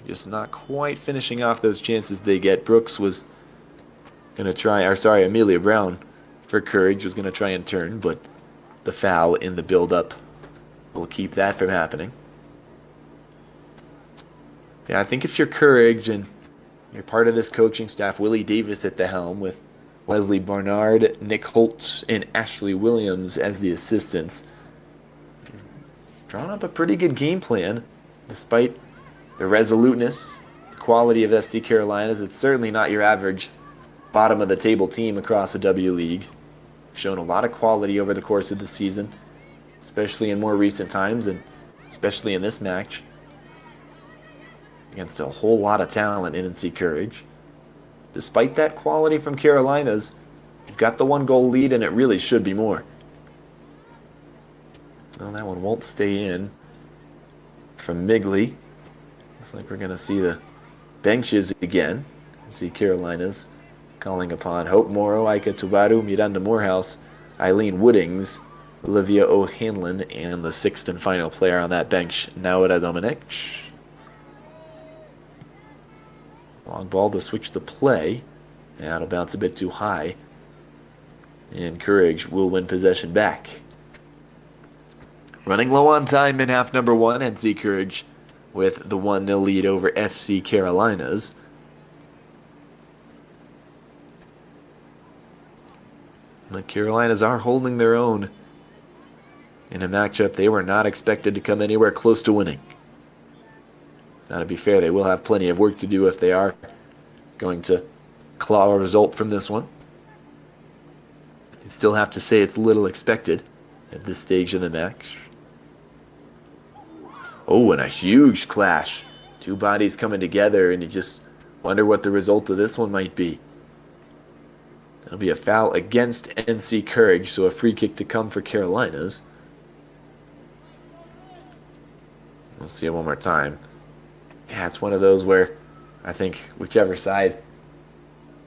Just not quite finishing off those chances they get. Brooks was going to try, Amelia Brown for Courage was going to try and turn, but the foul in the build-up will keep that from happening. Yeah, I think if you're Courage and you're part of this coaching staff, Willie Davis at the helm with Leslie Barnard, Nick Holt, and Ashley Williams as the assistants, drawn up a pretty good game plan, despite the resoluteness, the quality of FC Carolinas. It's certainly not your average bottom of the table team across the W League. Shown a lot of quality over the course of the season, especially in more recent times, and especially in this match against a whole lot of talent in NC Courage. Despite that quality from Carolinas, you've got the 1-goal lead, and it really should be more. Well, that one won't stay in from Migley. Looks like we're going to see the benches again. See Carolinas calling upon Hope Morrow, Ika Tubaru, Miranda Morehouse, Eileen Woodings, Olivia O'Hanlon, and the 6th and final player on that bench, Naura Domenech. Long ball to switch the play. Yeah, it'll bounce a bit too high. And Courage will win possession back. Running low on time in half number 1, NC Courage with the 1-0 lead over FC Carolinas. The Carolinas are holding their own in a matchup they were not expected to come anywhere close to winning. Now, to be fair, they will have plenty of work to do if they are going to claw a result from this one. You still have to say it's little expected at this stage of the match. Oh, and a huge clash. Two bodies coming together, and you just wonder what the result of this one might be. It'll be a foul against NC Courage, so a free kick to come for Carolinas. We'll see it one more time. Yeah, it's one of those where I think whichever side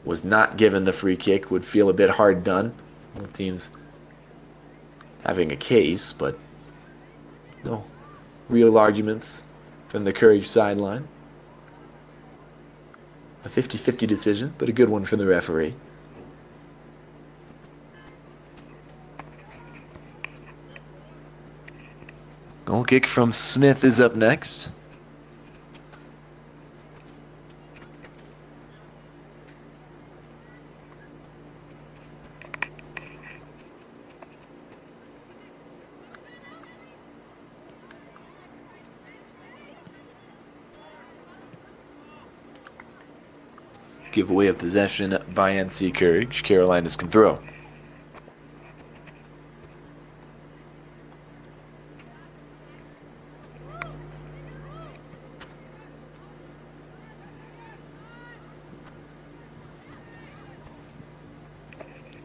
was not given the free kick would feel a bit hard done. Both teams having a case, but no real arguments from the Courage sideline. A 50-50 decision, but a good one from the referee. Goal kick from Smith is up next. Giveaway of possession by NC Courage. Carolinas can throw.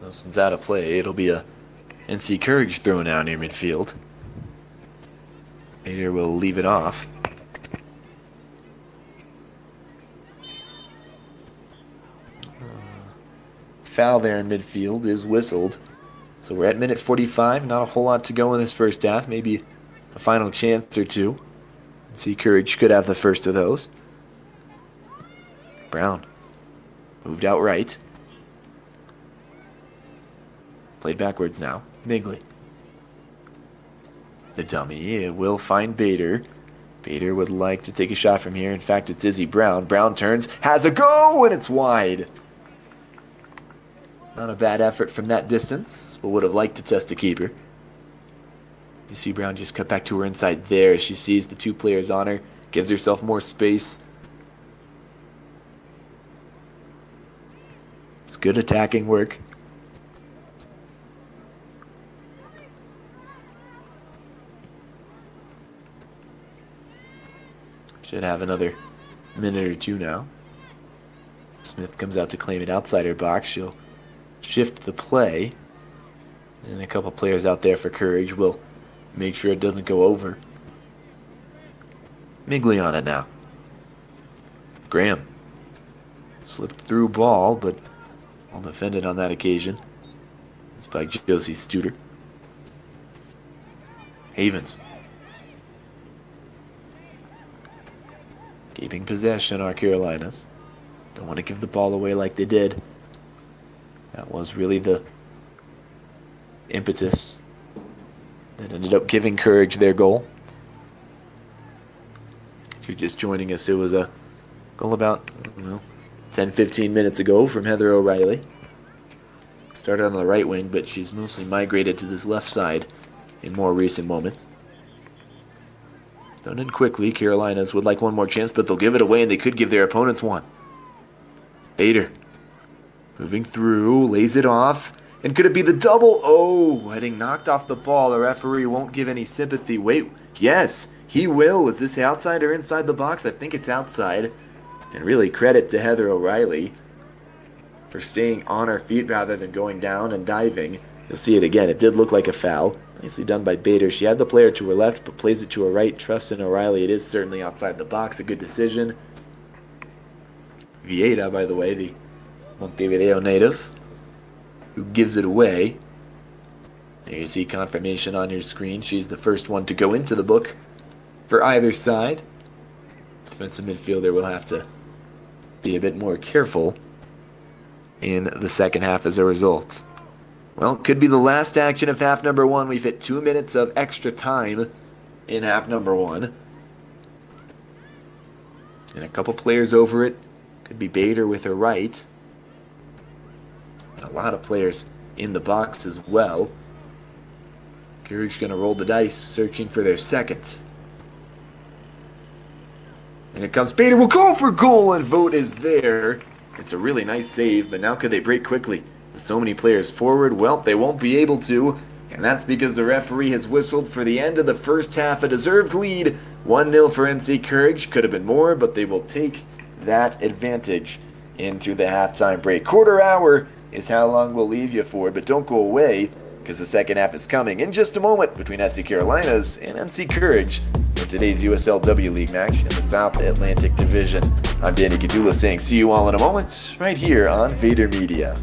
This one's out of play. It'll be a NC Courage throw now near midfield. Ader will leave it off. foul there in midfield is whistled. So we're at minute 45. Not a whole lot to go in this first half. Maybe a final chance or two. See, Courage could have the first of those. Brown moved out right. Played backwards now. Migley. The dummy. It will find Bader. Bader would like to take a shot from here. In fact, it's Izzy Brown. Brown turns, has a go, and it's wide. Not a bad effort from that distance, but would have liked to test a keeper. You see Brown just cut back to her inside there as she sees the two players on her. Gives herself more space. It's good attacking work. Should have another minute or two now. Smith comes out to claim it outside her box. She'll shift the play. And a couple players out there for Courage will make sure it doesn't go over. Migley on it now. Graham. Slipped through ball, but well defended on that occasion. It's by Josie Studer. Havens. Keeping possession are Carolinas. Don't want to give the ball away like they did. That was really the impetus that ended up giving Courage their goal. If you're just joining us, it was a goal about 10-15 minutes ago from Heather O'Reilly. Started on the right wing, but she's mostly migrated to this left side in more recent moments. Done in quickly. Carolinas would like one more chance, but they'll give it away, and they could give their opponents one. Bader moving through, lays it off, and could it be the double? Oh, heading knocked off the ball. The referee won't give any sympathy. Wait, yes, he will. Is this outside or inside the box? I think it's outside. And really credit to Heather O'Reilly for staying on her feet rather than going down and diving. You'll see it again. It did look like a foul. Nicely done by Bader. She had the player to her left, but plays it to her right. Trust in O'Reilly. It is certainly outside the box. A good decision. Vieira, by the way, the Montevideo native, who gives it away. There you see confirmation on your screen. She's the first one to go into the book for either side. Defensive midfielder will have to be a bit more careful in the second half as a result. Well, it could be the last action of half number one. We've hit 2 minutes of extra time in half number one. And a couple players over it. Could be Bader with her right. And a lot of players in the box as well. Courage going to roll the dice, searching for their second. And it comes. Bader will go for goal, and vote is there. It's a really nice save, but now could they break quickly? With so many players forward, well, they won't be able to, and that's because the referee has whistled for the end of the first half. A deserved lead, 1-0 for NC Courage. Could have been more, but they will take that advantage into the halftime break. Quarter hour is how long we'll leave you for, but don't go away, because the second half is coming in just a moment between FC Carolinas and NC Courage in today's USLW League match in the South Atlantic Division. I'm Danny Kadula saying see you all in a moment, right here on Vader Media.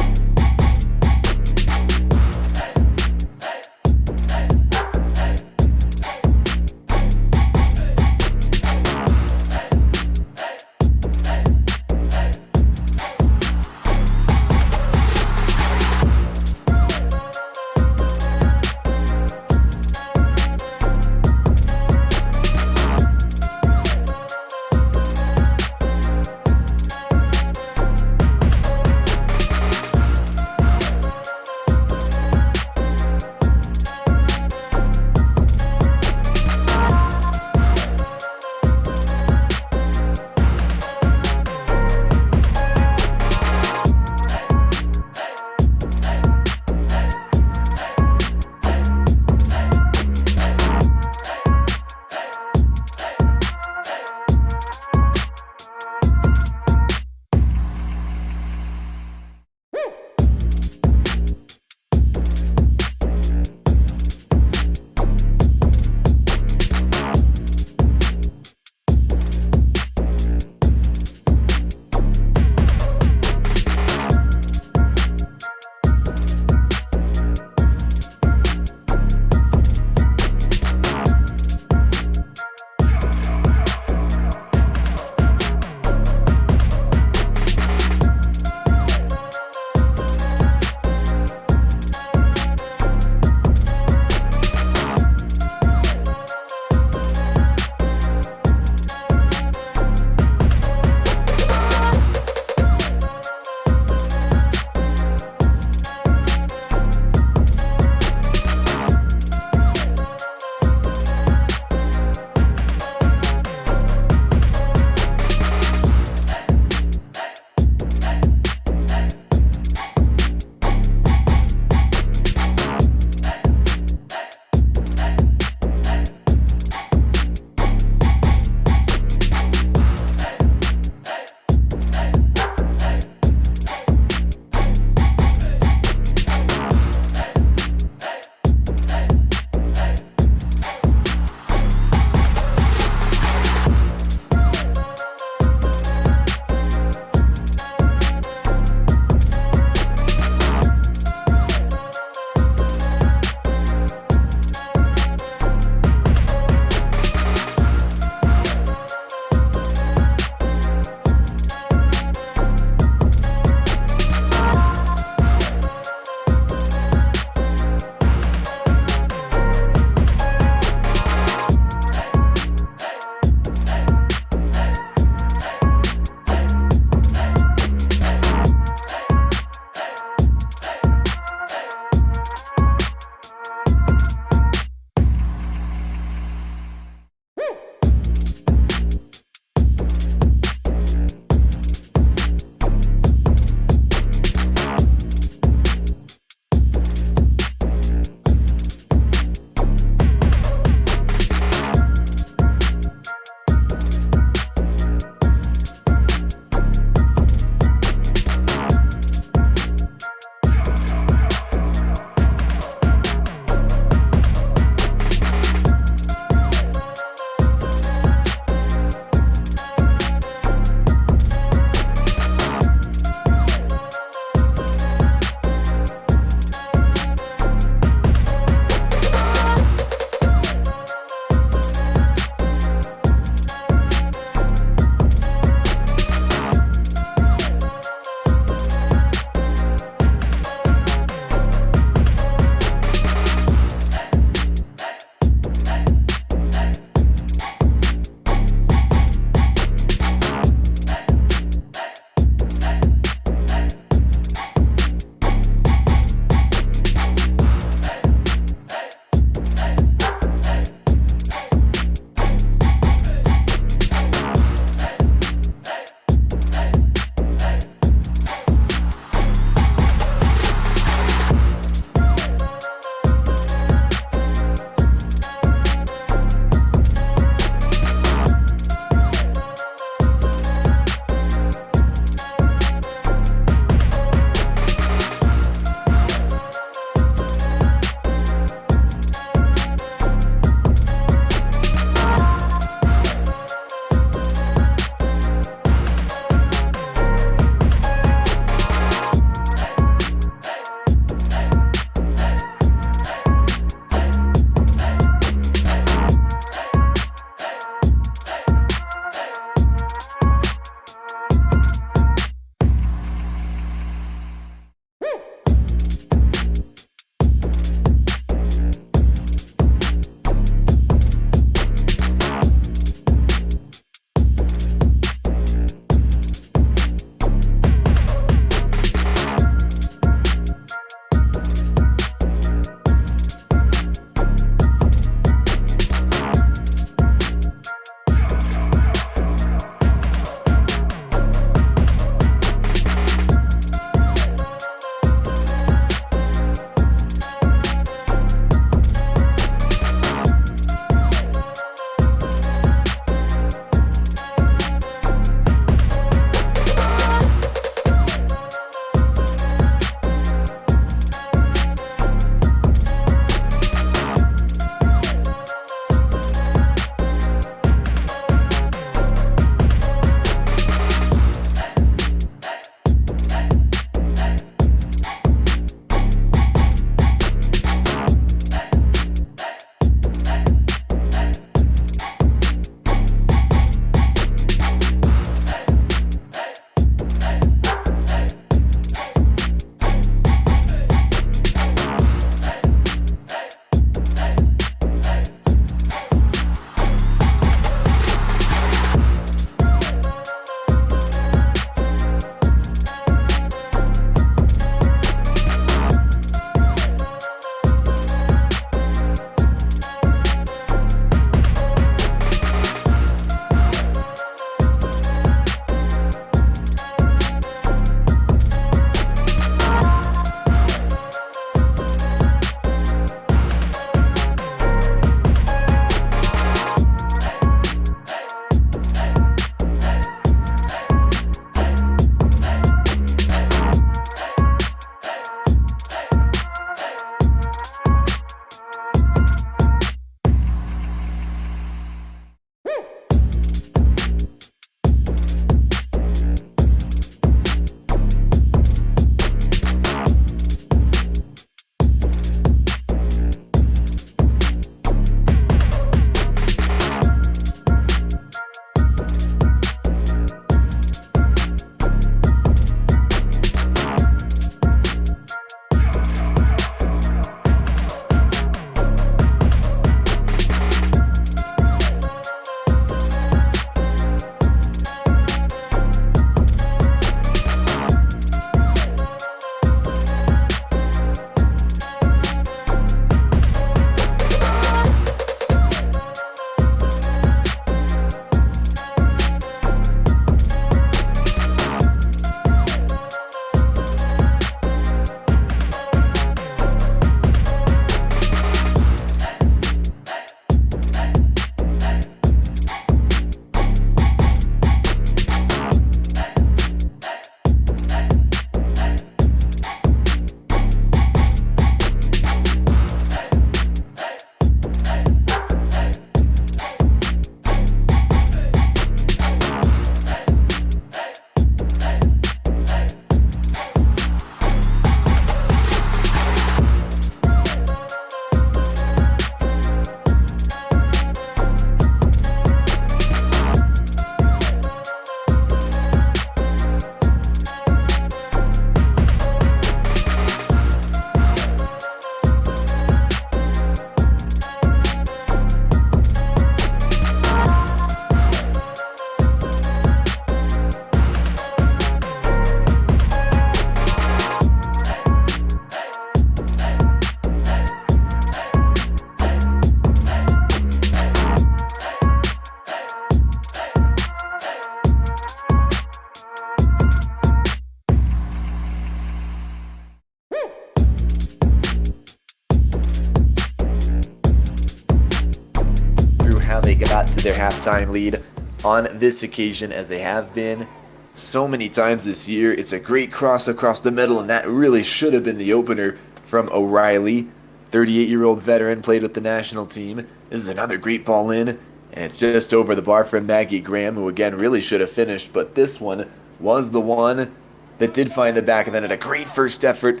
how they got to their halftime lead on this occasion, as they have been so many times this year. It's a great cross across the middle, and that really should have been the opener from O'Reilly. 38-year-old veteran, played with the national team. This is another great ball in, and it's just over the bar from Maggie Graham, who again really should have finished, but this one was the one that did find the back, and then had a great first effort.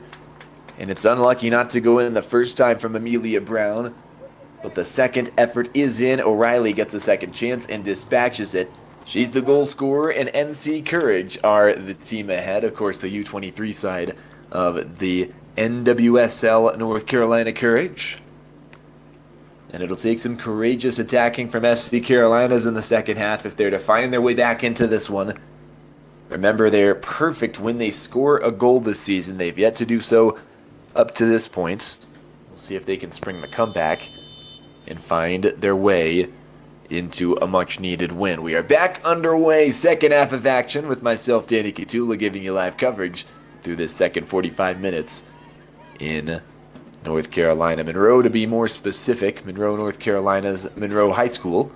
And it's unlucky not to go in the first time from Amelia Brown. But the second effort is in. O'Reilly gets a second chance and dispatches it. She's the goal scorer, and NC Courage are the team ahead. Of course, the U23 side of the NWSL North Carolina Courage. And it'll take some courageous attacking from FC Carolinas in the second half if they're to find their way back into this one. Remember, they're perfect when they score a goal this season. They've yet to do so up to this point. We'll see if they can spring the comeback and find their way into a much-needed win. We are back underway, second half of action, with myself, Danny Catula, giving you live coverage through this second 45 minutes in North Carolina. Monroe, to be more specific. Monroe, North Carolina's Monroe High School.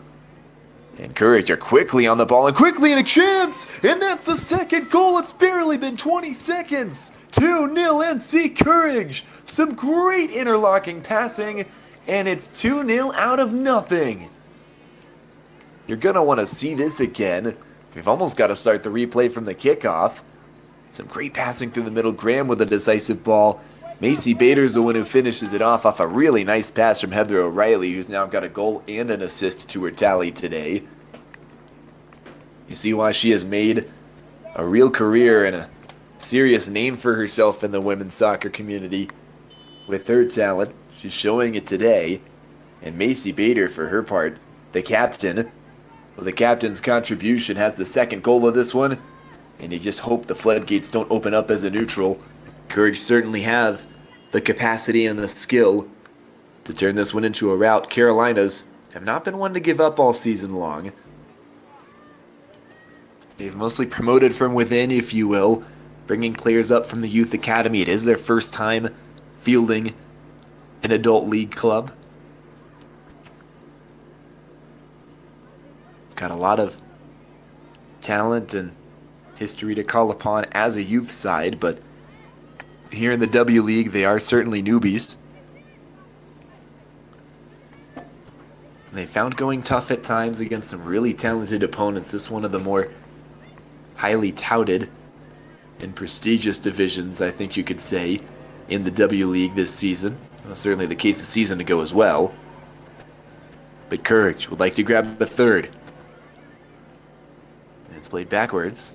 And Courage are quickly on the ball, and quickly in a chance! And that's the second goal! It's barely been 20 seconds! 2-0 NC Courage! Some great interlocking passing, and it's 2-0 out of nothing! You're gonna want to see this again. We've almost got to start the replay from the kickoff. Some great passing through the middle. Graham with a decisive ball. Macy Bader's the one who finishes it off a really nice pass from Heather O'Reilly, who's now got a goal and an assist to her tally today. You see why she has made a real career and a serious name for herself in the women's soccer community with her talent. She's showing it today. And Macy Bader, for her part, the captain, well, the captain's contribution, has the second goal of this one. And you just hope the floodgates don't open up as a neutral. Courage certainly have the capacity and the skill to turn this one into a rout. Carolinas have not been one to give up all season long. They've mostly promoted from within, if you will, bringing players up from the youth academy. It is their first time fielding an adult league club. Got a lot of talent and history to call upon as a youth side, but here in the W League, they are certainly newbies. They found going tough at times against some really talented opponents. This is one of the more highly touted and prestigious divisions, I think you could say, in the W League this season. Well, certainly the case a season ago as well. But Courage would like to grab a third. It's played backwards.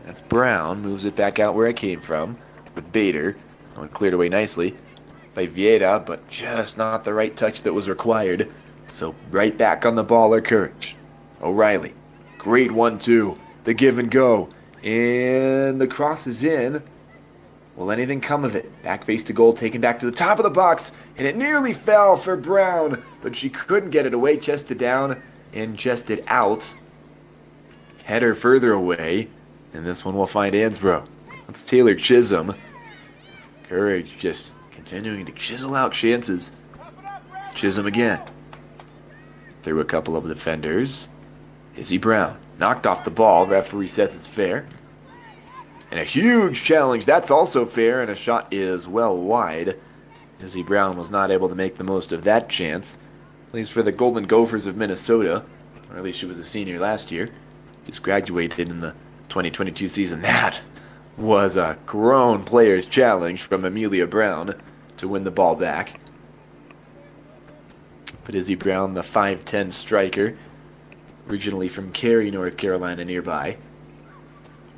That's Brown, moves it back out where it came from with Bader. Oh, it cleared away nicely by Vieira, but just not the right touch that was required. So right back on the ball are Courage. O'Reilly, great 1-2, the give and go, and the cross is in. Will anything come of it? Back face to goal, taken back to the top of the box, and it nearly fell for Brown, but she couldn't get it away, chested down and chested out. Header further away. And this one will find Ansbro. That's Taylor Chisholm. Courage just continuing to chisel out chances. Chisholm again. Through a couple of defenders. Izzy Brown knocked off the ball. Referee says it's fair. And a huge challenge. That's also fair. And a shot is well wide. Izzy Brown was not able to make the most of that chance. Plays for the Golden Gophers of Minnesota. Or at least she was a senior last year. Just graduated in the 2022 season. That was a grown player's challenge from Amelia Brown to win the ball back. But Izzy Brown, the 5'10 striker, originally from Cary, North Carolina nearby,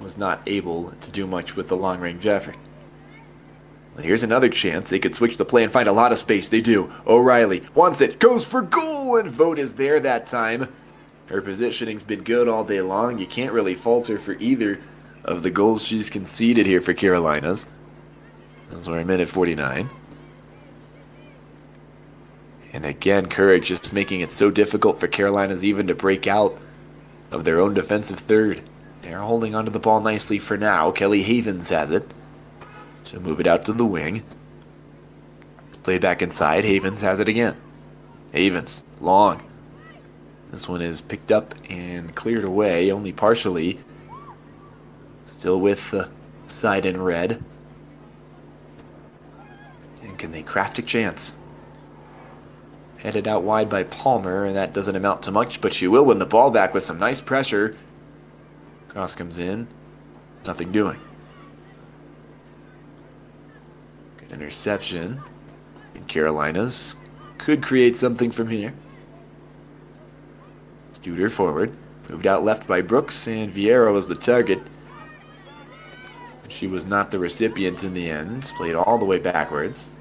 was not able to do much with the long-range effort. Well, here's another chance. They could switch the play and find a lot of space. They do. O'Reilly wants it, goes for goal, and Vogt is there that time. Her positioning's been good all day long. You can't really fault her for either of the goals she's conceded here for Carolinas. As we're in minute 49. And again, Courage just making it so difficult for Carolinas even to break out of their own defensive third. They're holding onto the ball nicely for now. Kelly Havens has it. She'll move it out to the wing. Played back inside. Havens has it again. Havens, long. This one is picked up and cleared away, only partially. Still with the side in red. And can they craft a chance? Headed out wide by Palmer, and that doesn't amount to much, but she will win the ball back with some nice pressure. Cross comes in. Nothing doing. Good interception. And Carolinas could create something from here. Studer forward. Moved out left by Brooks, and Vieira was the target. She was not the recipient in the end. Played all the way backwards.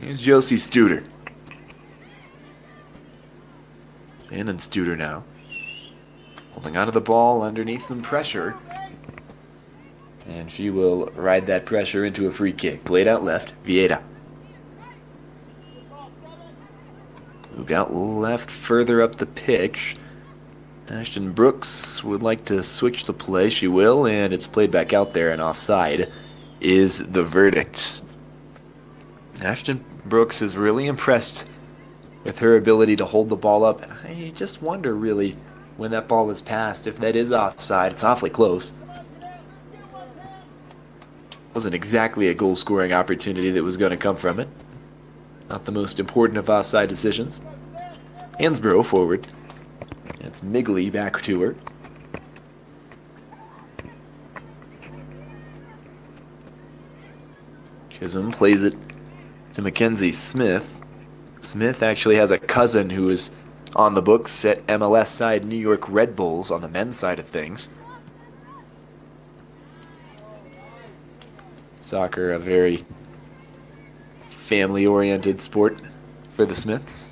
Here's Josie Studer. And Studer now. Holding onto the ball underneath some pressure. And she will ride that pressure into a free kick. Played out left. Vieira. Moved out left further up the pitch. Ashton Brooks would like to switch the play. She will, and it's played back out there, and offside is the verdict. Ashton Brooks is really impressed with her ability to hold the ball up. And I just wonder, really, when that ball is passed, if that is offside. It's awfully close. Wasn't exactly a goal-scoring opportunity that was going to come from it. Not the most important of offside decisions. Hansborough forward. It's Migley back to her. Chisholm plays it to Mackenzie Smith. Smith actually has a cousin who is on the books at MLS side New York Red Bulls on the men's side of things. Soccer, a very family-oriented sport for the Smiths.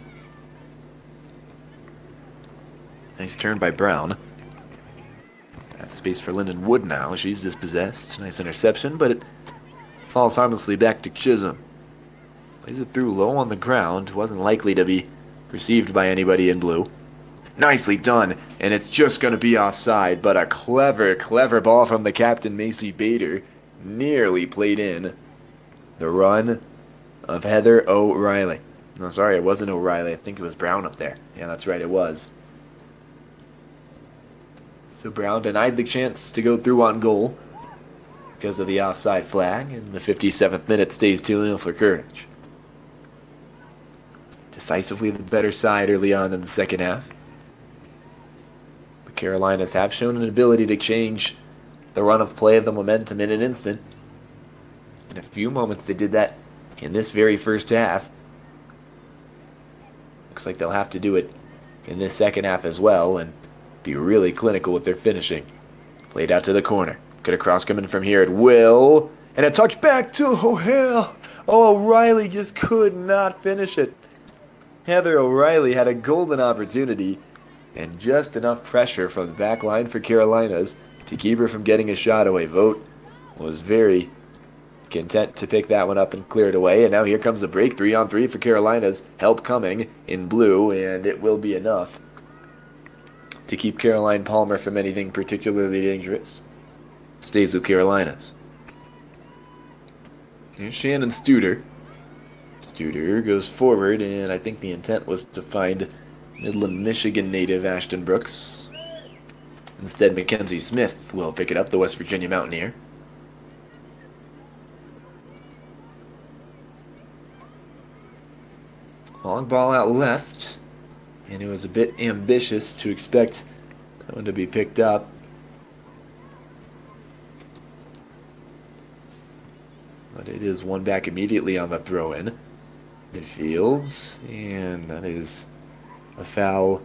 Nice turn by Brown. Got space for Lyndon Wood now. She's dispossessed. Nice interception, but it falls harmlessly back to Chisholm. Plays it through low on the ground. Wasn't likely to be received by anybody in blue. Nicely done, and it's just going to be offside, but a clever, clever ball from the captain, Macy Bader. Nearly played in. The run of Heather O'Reilly. No, sorry, it wasn't O'Reilly. I think it was Brown up there. Yeah, that's right, it was. So Brown denied the chance to go through on goal because of the offside flag, and the 57th minute stays 2-0 for Courage. Decisively the better side early on in the second half. The Carolinas have shown an ability to change the run of play, the momentum in an instant. In a few moments they did that in this very first half. Looks like they'll have to do it in this second half as well and be really clinical with their finishing. Played out to the corner. Good cross coming from here at will. And a touch back to O'Hare. Oh, O'Reilly just could not finish it. Heather O'Reilly had a golden opportunity and just enough pressure from the back line for Carolinas to keep her from getting a shot away. Vogt was very content to pick that one up and clear it away. And now here comes the break. 3-on-3 for Carolinas. Help coming in blue, and it will be enough to keep Caroline Palmer from anything particularly dangerous. Stays with Carolinas. Here's Shannon Studer. Studer goes forward, and I think the intent was to find Midland, Michigan native Ashton Brooks. Instead, Mackenzie Smith will pick it up, the West Virginia Mountaineer. Long ball out left, and it was a bit ambitious to expect that one to be picked up. But it is one back immediately on the throw-in. Midfields, and that is a foul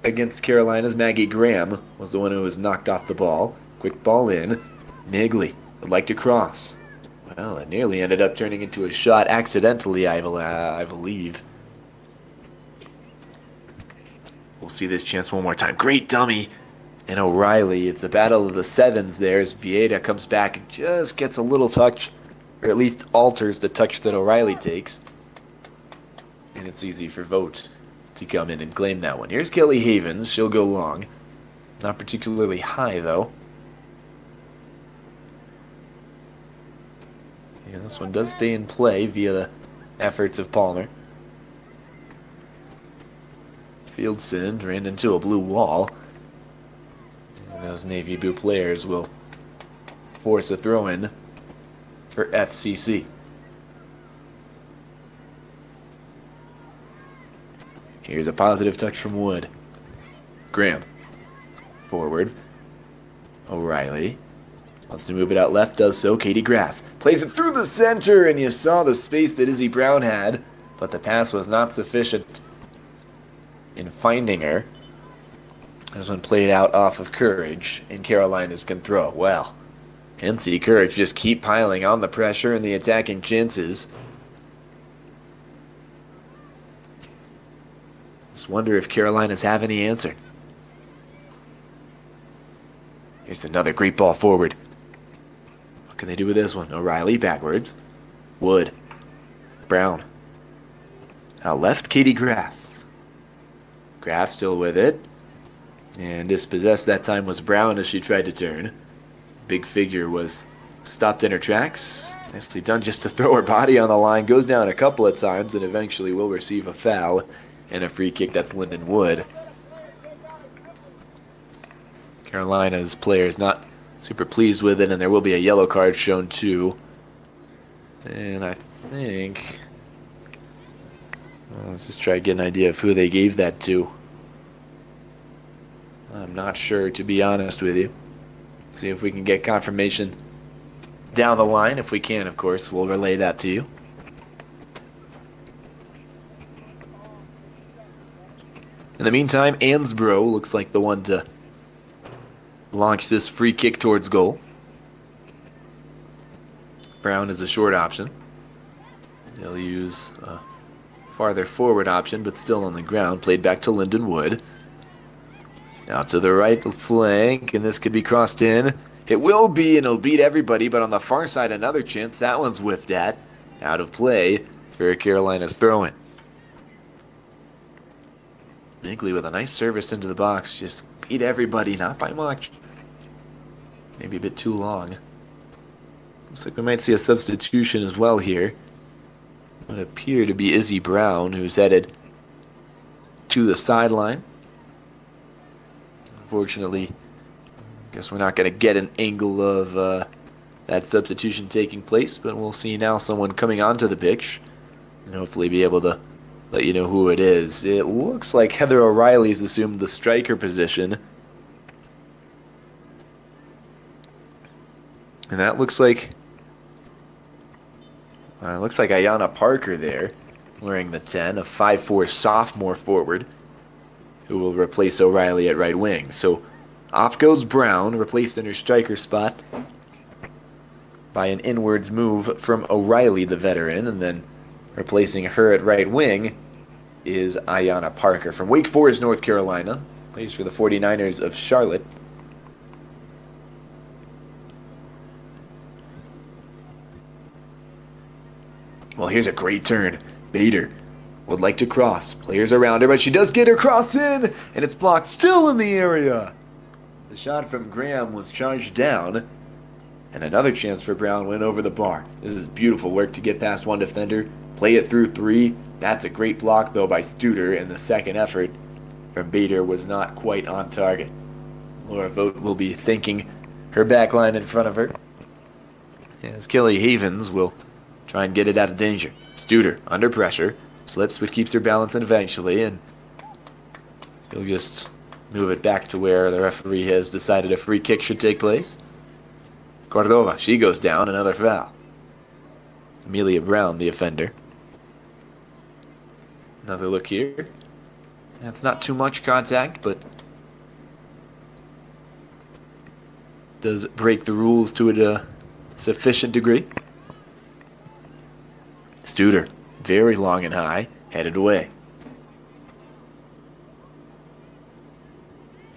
against Carolina's. Maggie Graham was the one who was knocked off the ball. Quick ball in. Migley would like to cross. Well, it nearly ended up turning into a shot accidentally, I believe. We'll see this chance one more time. Great dummy. And O'Reilly, it's a battle of the sevens there as Vieira comes back and just gets a little touch, or at least alters the touch that O'Reilly takes. And it's easy for Vogt to come in and claim that one. Here's Kelly Havens. She'll go long. Not particularly high, though. Yeah, this one does stay in play via the efforts of Palmer. Field sin ran into a blue wall. And those navy blue players will force a throw-in for FCC. Here's a positive touch from Wood. Graham. Forward. O'Reilly. Wants to move it out left, does so. Katie Graff plays it through the center, and you saw the space that Izzy Brown had, but the pass was not sufficient in finding her. This one played out off of Courage, and Carolinas can throw. Well, NC Courage just keep piling on the pressure and the attacking chances. Just wonder if Carolinas have any answer. Here's another great ball forward. What can they do with this one? O'Reilly backwards. Wood. Brown. Out left, Katie Graff. Graff still with it. And dispossessed that time was Brown as she tried to turn. Big figure was stopped in her tracks. Nicely done just to throw her body on the line. Goes down a couple of times and eventually will receive a foul and a free kick. That's Lyndon Wood. Carolina's players not super pleased with it, and there will be a yellow card shown too. And I think... well, let's just try to get an idea of who they gave that to. I'm not sure, to be honest with you. See if we can get confirmation down the line. If we can, of course, we'll relay that to you. In the meantime, Ansbro looks like the one to launch this free kick towards goal. Brown is a short option. They'll use a farther forward option, but still on the ground. Played back to Lyndon Wood. Out to the right flank, and this could be crossed in. It will be, and it'll beat everybody, but on the far side, another chance. That one's whiffed at. Out of play for Carolina's throw-in. Bingley with a nice service into the box. Just beat everybody, not by much. Maybe a bit too long. Looks like we might see a substitution as well here. It would appear to be Izzy Brown, who's headed to the sideline. Unfortunately, I guess we're not going to get an angle of that substitution taking place, but we'll see now someone coming onto the pitch and hopefully be able to let you know who it is. It looks like Heather O'Reilly's assumed the striker position. And that looks like Ayanna Parker there, wearing the 10, a 5'4" sophomore forward, who will replace O'Reilly at right wing. So off goes Brown, replaced in her striker spot by an inwards move from O'Reilly, the veteran, and then replacing her at right wing is Ayanna Parker from Wake Forest, North Carolina. Plays for the 49ers of Charlotte. Well, here's a great turn. Bader would like to cross. Players around her, but she does get her cross in, and it's blocked still in the area. The shot from Graham was charged down, and another chance for Brown went over the bar. This is beautiful work to get past one defender, play it through three. That's a great block, though, by Studer, and the second effort from Bader was not quite on target. Laura Vogt will be thanking her back line in front of her, as Kelly Havens will try and get it out of danger. Studer, under pressure, slips but keeps her balance eventually, and he'll just move it back to where the referee has decided a free kick should take place. Cordova, she goes down, another foul. Amelia Brown, the offender. Another look here. That's not too much contact, but does break the rules to a sufficient degree. Studer, very long and high, headed away.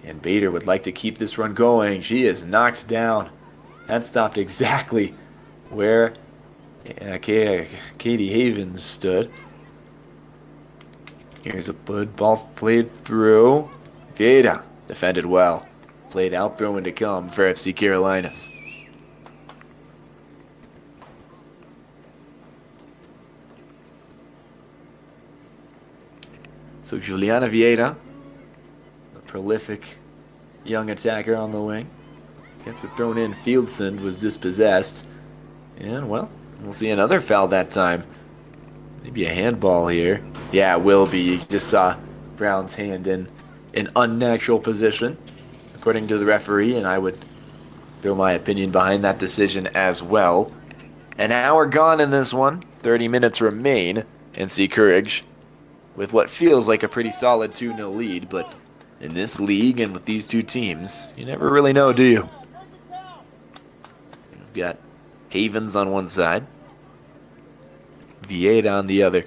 And Bader would like to keep this run going. She is knocked down. That stopped exactly where Katie Havens stood. Here's a good ball played through. Vieira defended well. Played out, throw in to come for FC Carolinas. So Juliana Vieira prolific young attacker on the wing. Gets it thrown in. Fieldson was dispossessed. And, well, we'll see another foul that time. Maybe a handball here. Yeah, it will be. You just saw Brown's hand in an unnatural position, according to the referee, and I would throw my opinion behind that decision as well. An hour gone in this one. 30 minutes remain. NC Courage with what feels like a pretty solid 2-0 lead, but in this league and with these two teams, you never really know, do you? We've got Havens on one side, Vieta on the other.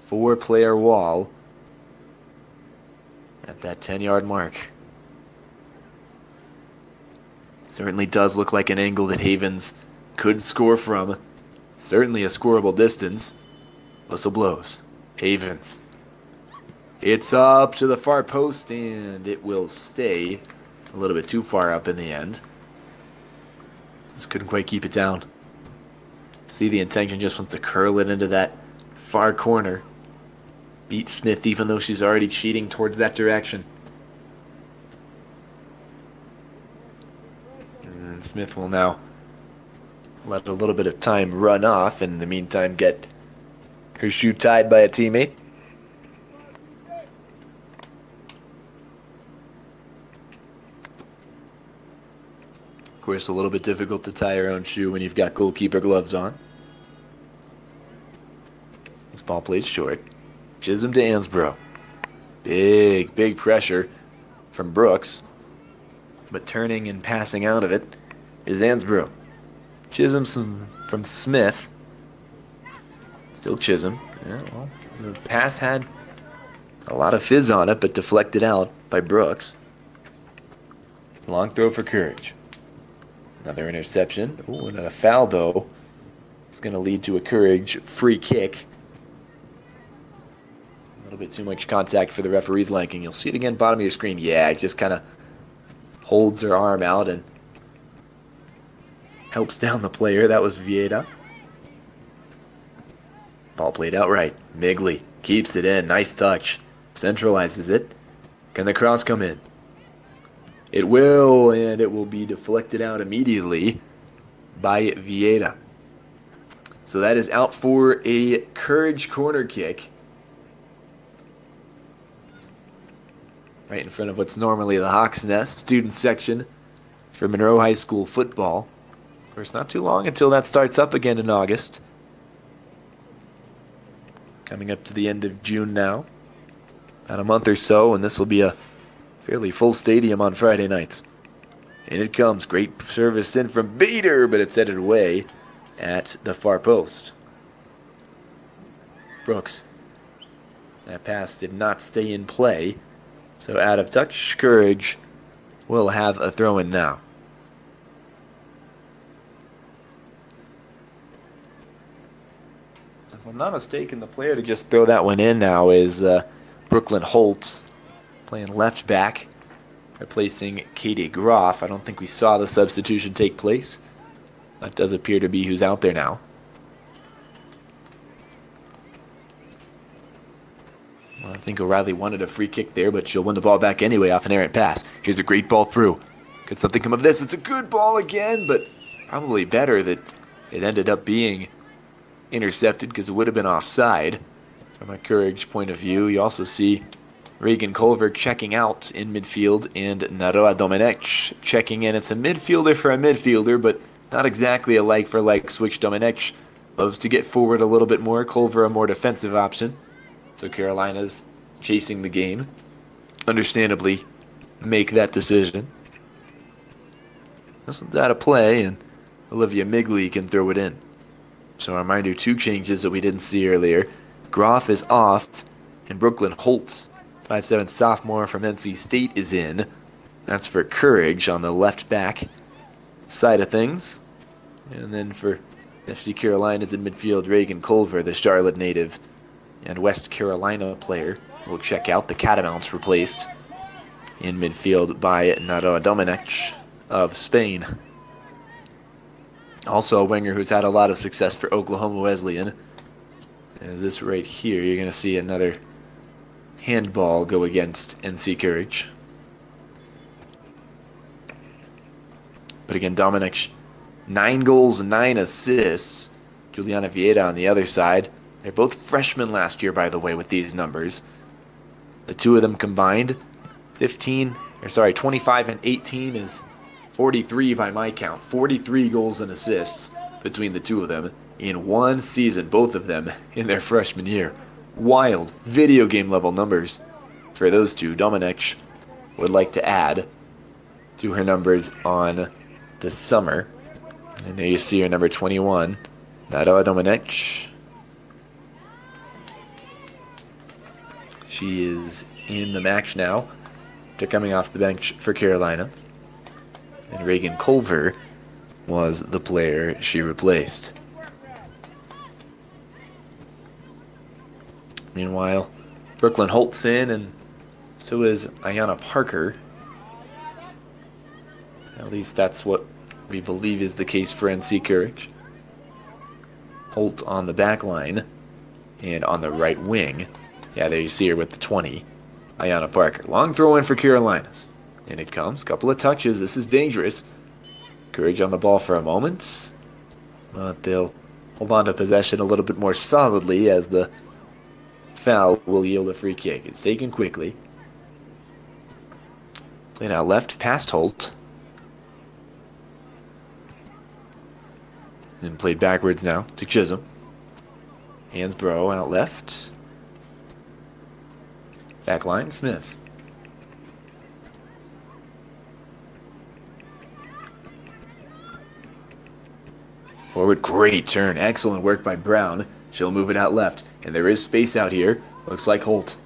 4-player wall at that 10-yard mark. Certainly does look like an angle that Havens could score from. Certainly a scoreable distance. Whistle blows. Havens. It's up to the far post, and it will stay a little bit too far up in the end. Just couldn't quite keep it down. See the intention, just wants to curl it into that far corner. Beat Smith even though she's already cheating towards that direction. And Smith will now let a little bit of time run off, and in the meantime get her shoe tied by a teammate. Of course, a little bit difficult to tie your own shoe when you've got goalkeeper gloves on. This ball played short. Chisholm to Ansbro. Big pressure from Brooks. But turning and passing out of it is Ansbro. Chisholm from Smith. Still Chisholm. Yeah, well, the pass had a lot of fizz on it, but deflected out by Brooks. Long throw for Courage. Another interception. Oh, and a foul, though. It's going to lead to a Courage free kick. A little bit too much contact for the referee's liking. You'll see it again, bottom of your screen. Yeah, it just kind of holds her arm out and helps down the player. That was Vieta. Ball played outright. Migley keeps it in. Nice touch. Centralizes it. Can the cross come in? It will, and it will be deflected out immediately by Vieta. So that is out for a Courage corner kick. Right in front of what's normally the Hawks Nest student section for Monroe High School football. Of course, not too long until that starts up again in August. Coming up to the end of June now. About a month or so, and this will be a fairly full stadium on Friday nights. And it comes. Great service in from Bader, but it's headed away at the far post. Brooks. That pass did not stay in play. So out of touch, Courage will have a throw-in now. If I'm not mistaken, the player to just throw that one in now is Brooklyn Holtz, playing left back, replacing Katie Groff. I don't think we saw the substitution take place. That does appear to be who's out there now. Well, I think O'Reilly wanted a free kick there, but she'll win the ball back anyway off an errant pass. Here's a great ball through. Could something come of this? It's a good ball again, but probably better that it ended up being intercepted because it would have been offside from a Courage point of view. You also see Reagan Culver checking out in midfield and Naroa Domenech checking in. It's a midfielder for a midfielder, but not exactly a like-for-like switch. Domenech loves to get forward a little bit more. Culver a more defensive option. So Carolina's chasing the game. Understandably, make that decision. This one's out of play, and Olivia Migley can throw it in. So a reminder, two changes that we didn't see earlier. Groff is off, and Brooklyn Holtz, 5'7" sophomore from NC State, is in. That's for Courage on the left back side of things. And then for FC Carolina's in midfield, Reagan Culver, the Charlotte native and West Carolina player, will check out. The Catamounts replaced in midfield by Naroa Domenech of Spain. Also a winger who's had a lot of success for Oklahoma Wesleyan. As this right here, you're going to see another handball go against NC Courage. But again, Dominic, 9 goals, 9 assists. Juliana Vieira on the other side. They're both freshmen last year, by the way, with these numbers. The two of them combined, 25 and 18 is 43 by my count. 43 goals and assists between the two of them in one season, both of them in their freshman year. Wild video game level numbers for those two. Dominic would like to add to her numbers on the summer. And there you see her number 21, Nara Dominic. She is in the match now. They're coming off the bench for Carolina. And Reagan Culver was the player she replaced. Meanwhile, Brooklyn Holt's in, and so is Ayanna Parker. At least that's what we believe is the case for NC Courage. Holt on the back line and on the right wing. Yeah, there you see her with the 20. Ayanna Parker. Long throw in for Carolinas. And it comes. Couple of touches. This is dangerous. Courage on the ball for a moment. But they'll hold on to possession a little bit more solidly as the foul will yield a free kick. It's taken quickly. Played out left past Holt. And played backwards now to Chisholm. Hansbrough out left. Backline, Smith. Forward, great turn. Excellent work by Brown. She'll move it out left. And there is space out here. Looks like Holt.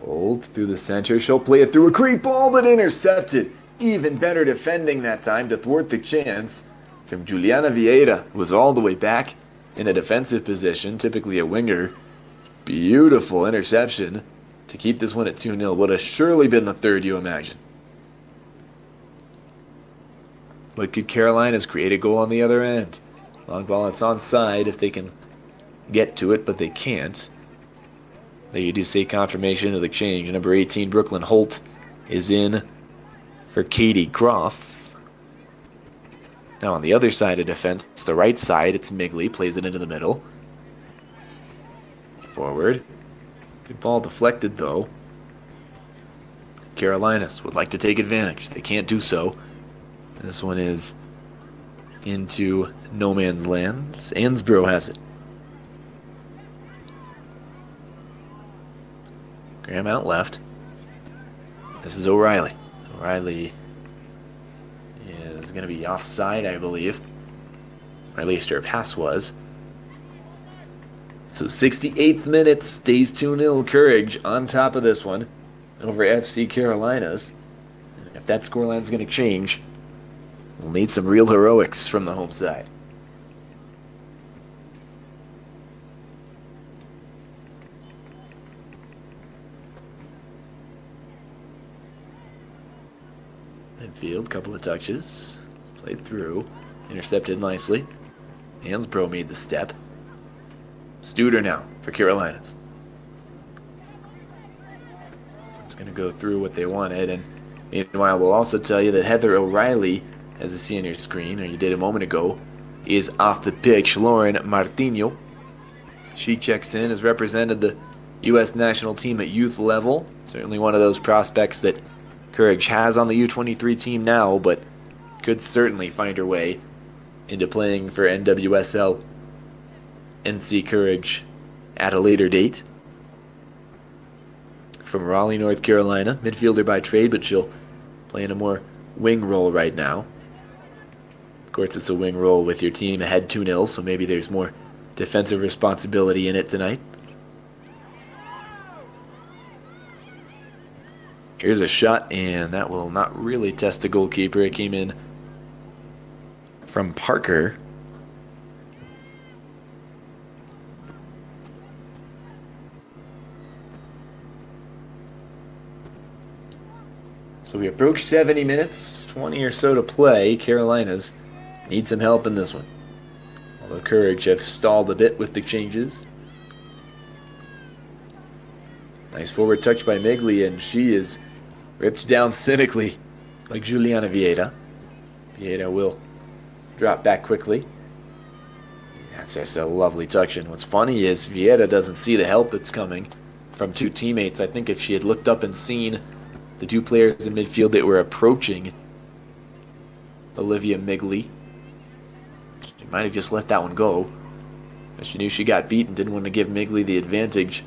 Holt through the center. She'll play it through a creep ball, but intercepted. Even better defending that time to thwart the chance from Juliana Vieira, who was all the way back in a defensive position, typically a winger. Beautiful interception to keep this one at 2-0. Would have surely been the third, you imagine. But could Carolinas create a goal on the other end? Long ball, it's onside if they can get to it, but they can't. There you do see confirmation of the change. Number 18, Brooklyn Holt, is in for Katie Groff. Now on the other side of defense, it's the right side. It's Migley, plays it into the middle. Forward. Good ball deflected, though. Carolinas would like to take advantage. They can't do so. This one is into no man's land. Ansbro has it. Graham out left. This is O'Reilly. O'Reilly is going to be offside, I believe. Or at least her pass was. So 68th minute, stays 2-0 Courage on top of this one over FC Carolinas. And if that scoreline's going to change, we'll need some real heroics from the home side. Midfield, couple of touches. Played through. Intercepted nicely. Hansbrough made the step. Studer now for Carolinas. It's going to go through what they wanted. And meanwhile, we'll also tell you that Heather O'Reilly, as you see on your screen, or you did a moment ago, is off the pitch. Lauren Martino. She checks in, has represented the U.S. national team at youth level. Certainly one of those prospects that Courage has on the U23 team now, but could certainly find her way into playing for NWSL NC Courage at a later date. From Raleigh, North Carolina. Midfielder by trade, but she'll play in a more wing role right now. Of course, it's a wing role with your team ahead 2-0, so maybe there's more defensive responsibility in it tonight. Here's a shot, and that will not really test the goalkeeper. It came in from Parker. So we approach 70 minutes, 20 or so to play. Carolinas need some help in this one. Although Courage have stalled a bit with the changes. Nice forward touch by Migli, and she is ripped down cynically like Juliana Vieira. Vieira will drop back quickly. That's just a lovely touch, and what's funny is Vieira doesn't see the help that's coming from two teammates. I think if she had looked up and seen the two players in midfield that were approaching Olivia Migli, she might have just let that one go. But she knew she got beat and didn't want to give Migli the advantage.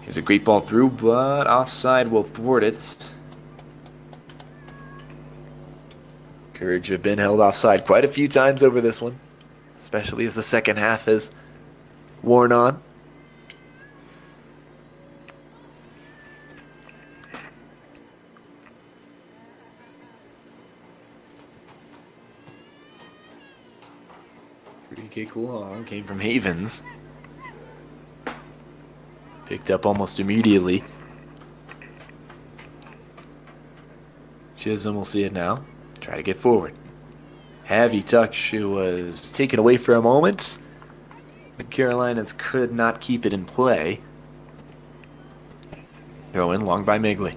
Here's a great ball through, but offside will thwart it. Courage have been held offside quite a few times over this one, especially as the second half has worn on. Free kick long came from Havens. Picked up almost immediately. Chisholm will see it now. Try to get forward. Heavy touch. It was taken away for a moment. The Carolinas could not keep it in play. Throw in long by Migli.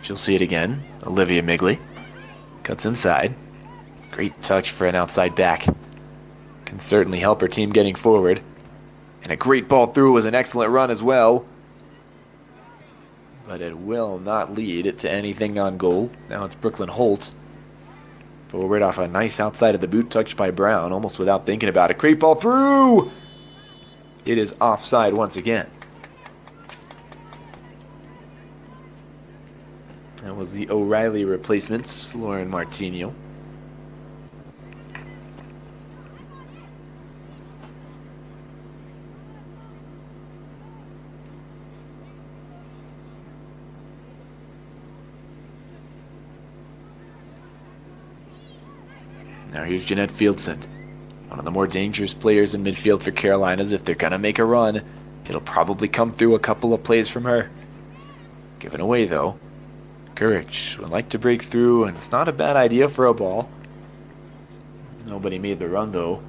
She'll see it again. Olivia Migli. Cuts inside. Great touch for an outside back. Can certainly help her team getting forward. And a great ball through was an excellent run as well. But it will not lead to anything on goal. Now it's Brooklyn Holt. Forward off a nice outside of the boot touch by Brown, almost without thinking about it. Great ball through! It is offside once again. That was the O'Reilly replacement, Lauren Martino. Now here's Jeanette Fieldson, one of the more dangerous players in midfield for Carolinas. If they're going to make a run, it'll probably come through a couple of plays from her. Given away, though. Courage would like to break through, and it's not a bad idea for a ball. Nobody made the run, though,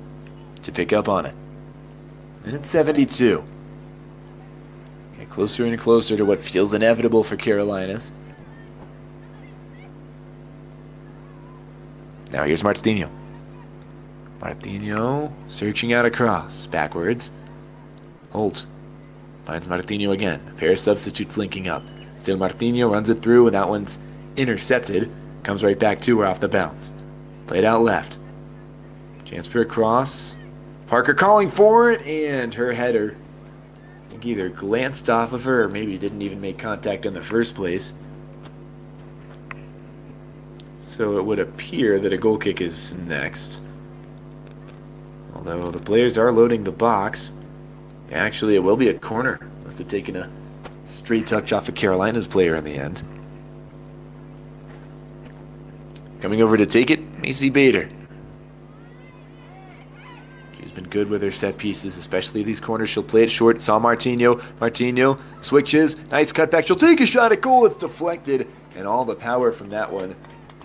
to pick up on it. Minute 72. Get closer and closer to what feels inevitable for Carolinas. Now here's Martino. Martino searching out a cross. Backwards. Holt finds Martino again. A pair of substitutes linking up. Still Martino runs it through, and that one's intercepted. Comes right back to her off the bounce. Played out left. Chance for a cross. Parker calling for it, and her header, I think, either glanced off of her or maybe didn't even make contact in the first place. So it would appear that a goal kick is next. Although the players are loading the box. Actually, it will be a corner. Must have taken a straight touch off of Carolina's player in the end. Coming over to take it, Macy Bader. She's been good with her set pieces, especially these corners. She'll play it short. Saw Martino. Martino switches. Nice cutback. She'll take a shot at goal. It's deflected. And all the power from that one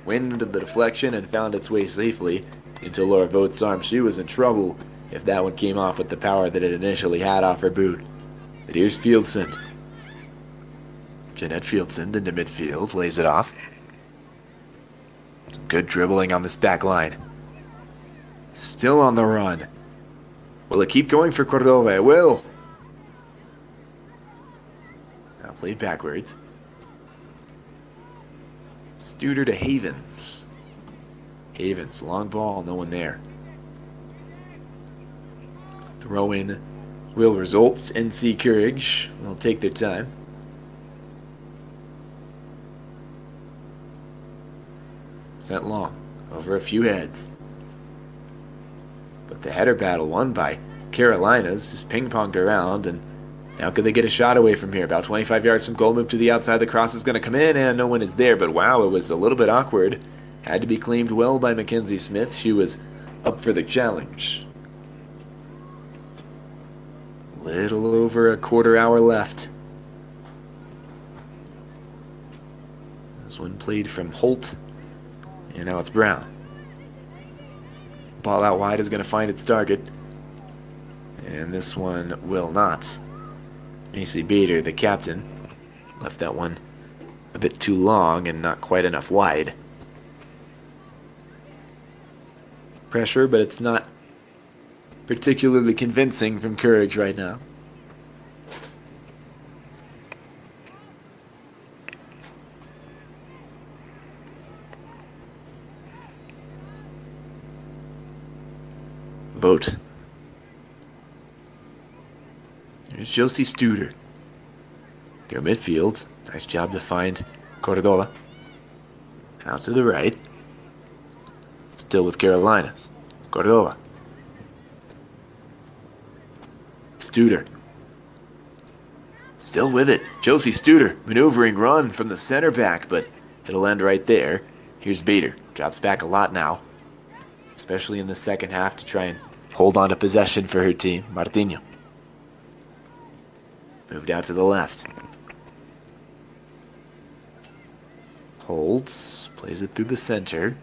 went into the deflection and found its way safely into Laura Vogt's arm. She was in trouble if that one came off with the power that it initially had off her boot. But here's Fieldson. Jeanette Fieldson into midfield, lays it off. Some good dribbling on this back line. Still on the run. Will it keep going for Cordova? It will. Now played backwards. Studer to Havens. Havens, long ball, no one there. Throw in will result. NC Courage will take their time. Sent long, over a few heads. But the header battle won by Carolinas just ping-ponged around, and now could they get a shot away from here? About 25 yards from goal, move to the outside. The cross is going to come in, and no one is there. But wow, it was a little bit awkward. Had to be claimed well by Mackenzie Smith. She was up for the challenge. Little over a quarter hour left. This one played from Holt, and now it's Brown. Ball out wide is going to find its target, and this one will not. You see Bader, the captain, left that one a bit too long and not quite enough wide. Pressure, but it's not particularly convincing from Courage right now. Vote. There's Josie Studer. Through midfield. Nice job to find Cordova. Out to the right. Still with Carolinas. Cordova. Studer. Still with it. Josie Studer. Maneuvering run from the center back, but it'll end right there. Here's Bader. Drops back a lot now. Especially in the second half to try and hold on to possession for her team. Martinho. Moved out to the left. Holds. Plays it through the center.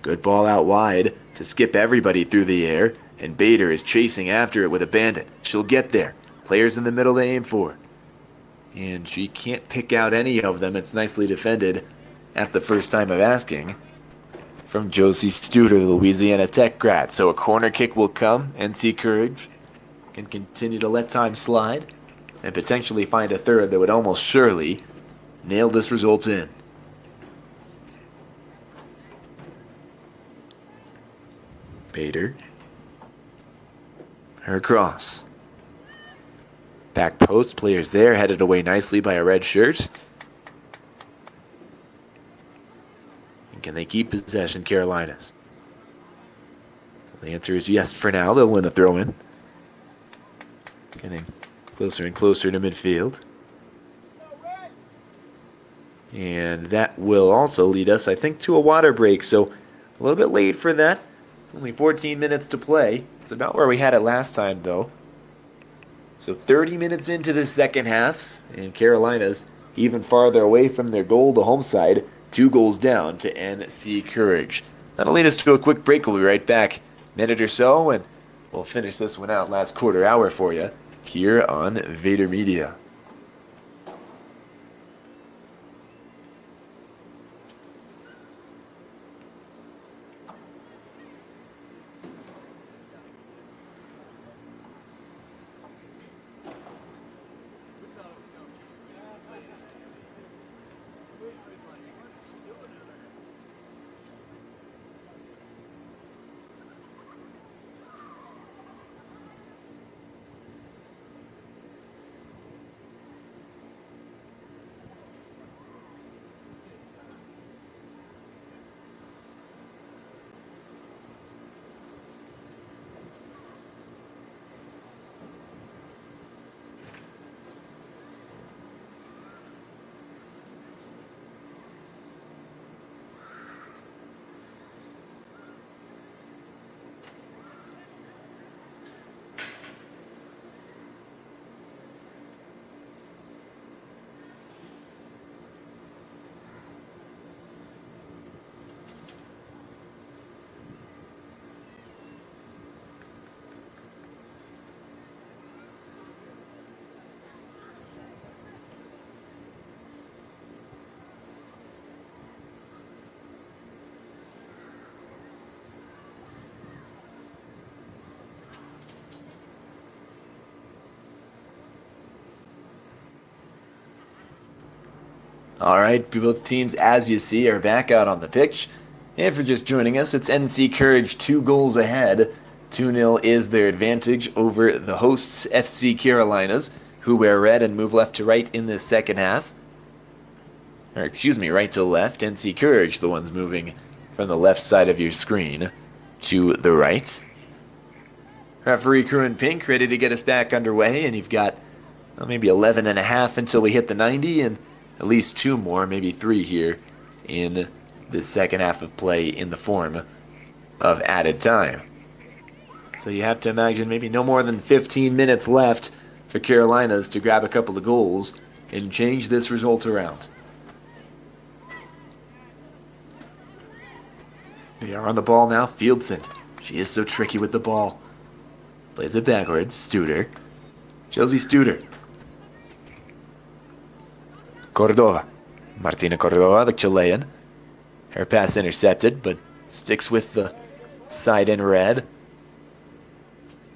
Good ball out wide to skip everybody through the air. And Bader is chasing after it with a bandit. She'll get there. Players in the middle to aim for. And she can't pick out any of them. It's nicely defended at the first time of asking. From Josie Studer, the Louisiana Tech grad. So a corner kick will come. NC Courage can continue to let time slide and potentially find a third that would almost surely nail this result in. Bader. Her cross. Back post, players there, headed away nicely by a red shirt. And can they keep possession, Carolinas? The answer is yes for now. They'll win a throw-in. Getting closer and closer to midfield. And that will also lead us, I think, to a water break. So a little bit late for that. Only 14 minutes to play. It's about where we had it last time, though. So 30 minutes into the second half, and Carolinas even farther away from their goal, the home side, 2 goals down to NC Courage. That'll lead us to a quick break. We'll be right back, minute or so, and we'll finish this one out last quarter hour for you here on Vader Media. All right, both teams, as you see, are back out on the pitch. If you're just joining us, it's NC Courage 2 goals ahead. 2-0 is their advantage over the hosts, FC Carolinas, who wear red and move left to right in the second half. Or excuse me, right to left. NC Courage, the ones moving from the left side of your screen to the right. Referee crew in pink ready to get us back underway, and you've got maybe 11 and a half until we hit the 90, and at least 2 more, maybe 3 here in the second half of play in the form of added time. So you have to imagine maybe no more than 15 minutes left for Carolinas to grab a couple of goals and change this result around. They are on the ball now. Fieldson. She is so tricky with the ball. Plays it backwards. Studer. Josie Studer. Cordova. Martina Cordova, the Chilean. Her pass intercepted, but sticks with the side in red.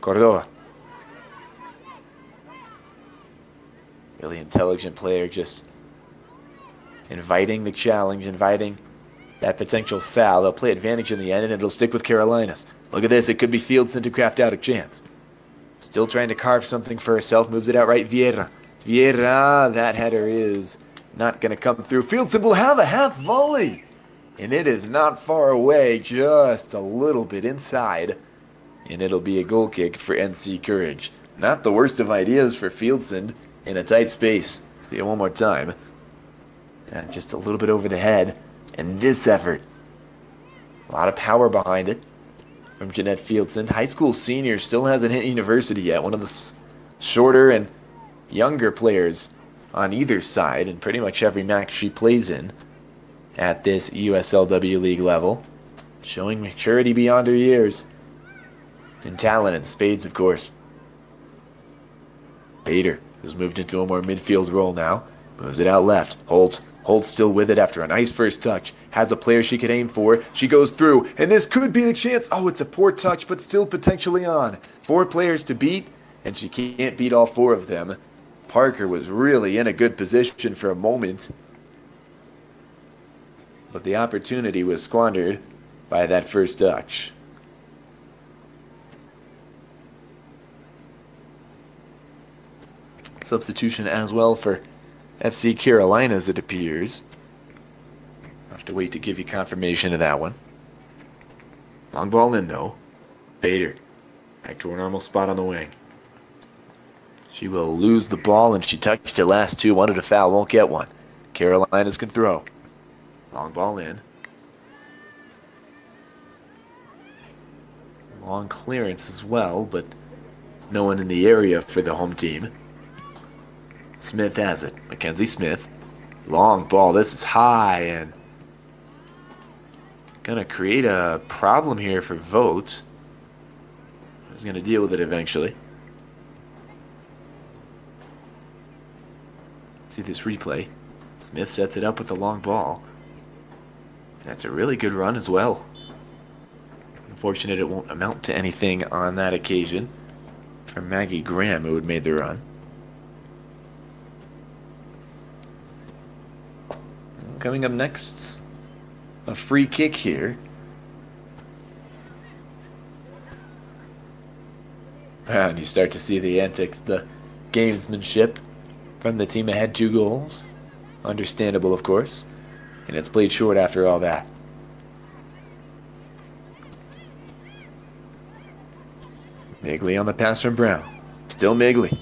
Cordova. Really intelligent player, just inviting the challenge, inviting that potential foul. They'll play advantage in the end, and it'll stick with Carolinas. Look at this. It could be Fieldson to craft out a chance. Still trying to carve something for herself. Moves it out right. Vieira. Vieira, that header is not going to come through. Fieldson will have a half volley. And it is not far away, just a little bit inside. And it'll be a goal kick for NC Courage. Not the worst of ideas for Fieldson in a tight space. See it one more time. Just a little bit over the head. And this effort. A lot of power behind it from Jeanette Fieldson. High school senior, still hasn't hit university yet. One of the shorter and younger players on either side in pretty much every match she plays in at this USLW league level. Showing maturity beyond her years. And talent in spades, of course. Bader has moved into a more midfield role now. Moves it out left. Holt still with it after a nice first touch. Has a player she could aim for. She goes through, and this could be the chance. Oh, it's a poor touch, but still potentially on. 4 players to beat, and she can't beat all 4 of them. Parker was really in a good position for a moment. But the opportunity was squandered by that first touch. Substitution as well for FC Carolinas, it appears. I'll have to wait to give you confirmation of that one. Long ball in, though. Bader. Back to her normal spot on the wing. She will lose the ball, and she touched it last 2. Wanted a foul, won't get one. Carolinas can throw. Long ball in. Long clearance as well, but no one in the area for the home team. Smith has it. Mackenzie Smith. Long ball. This is high and gonna create a problem here for Vogt. He's gonna deal with it eventually. See this replay. Smith sets it up with the long ball. That's a really good run as well. Unfortunate it won't amount to anything on that occasion for Maggie Graham, who had made the run. Coming up next, a free kick here. And you start to see the antics, the gamesmanship from the team that had 2 goals. Understandable, of course. And it's played short after all that. Migley on the pass from Brown. Still Migley.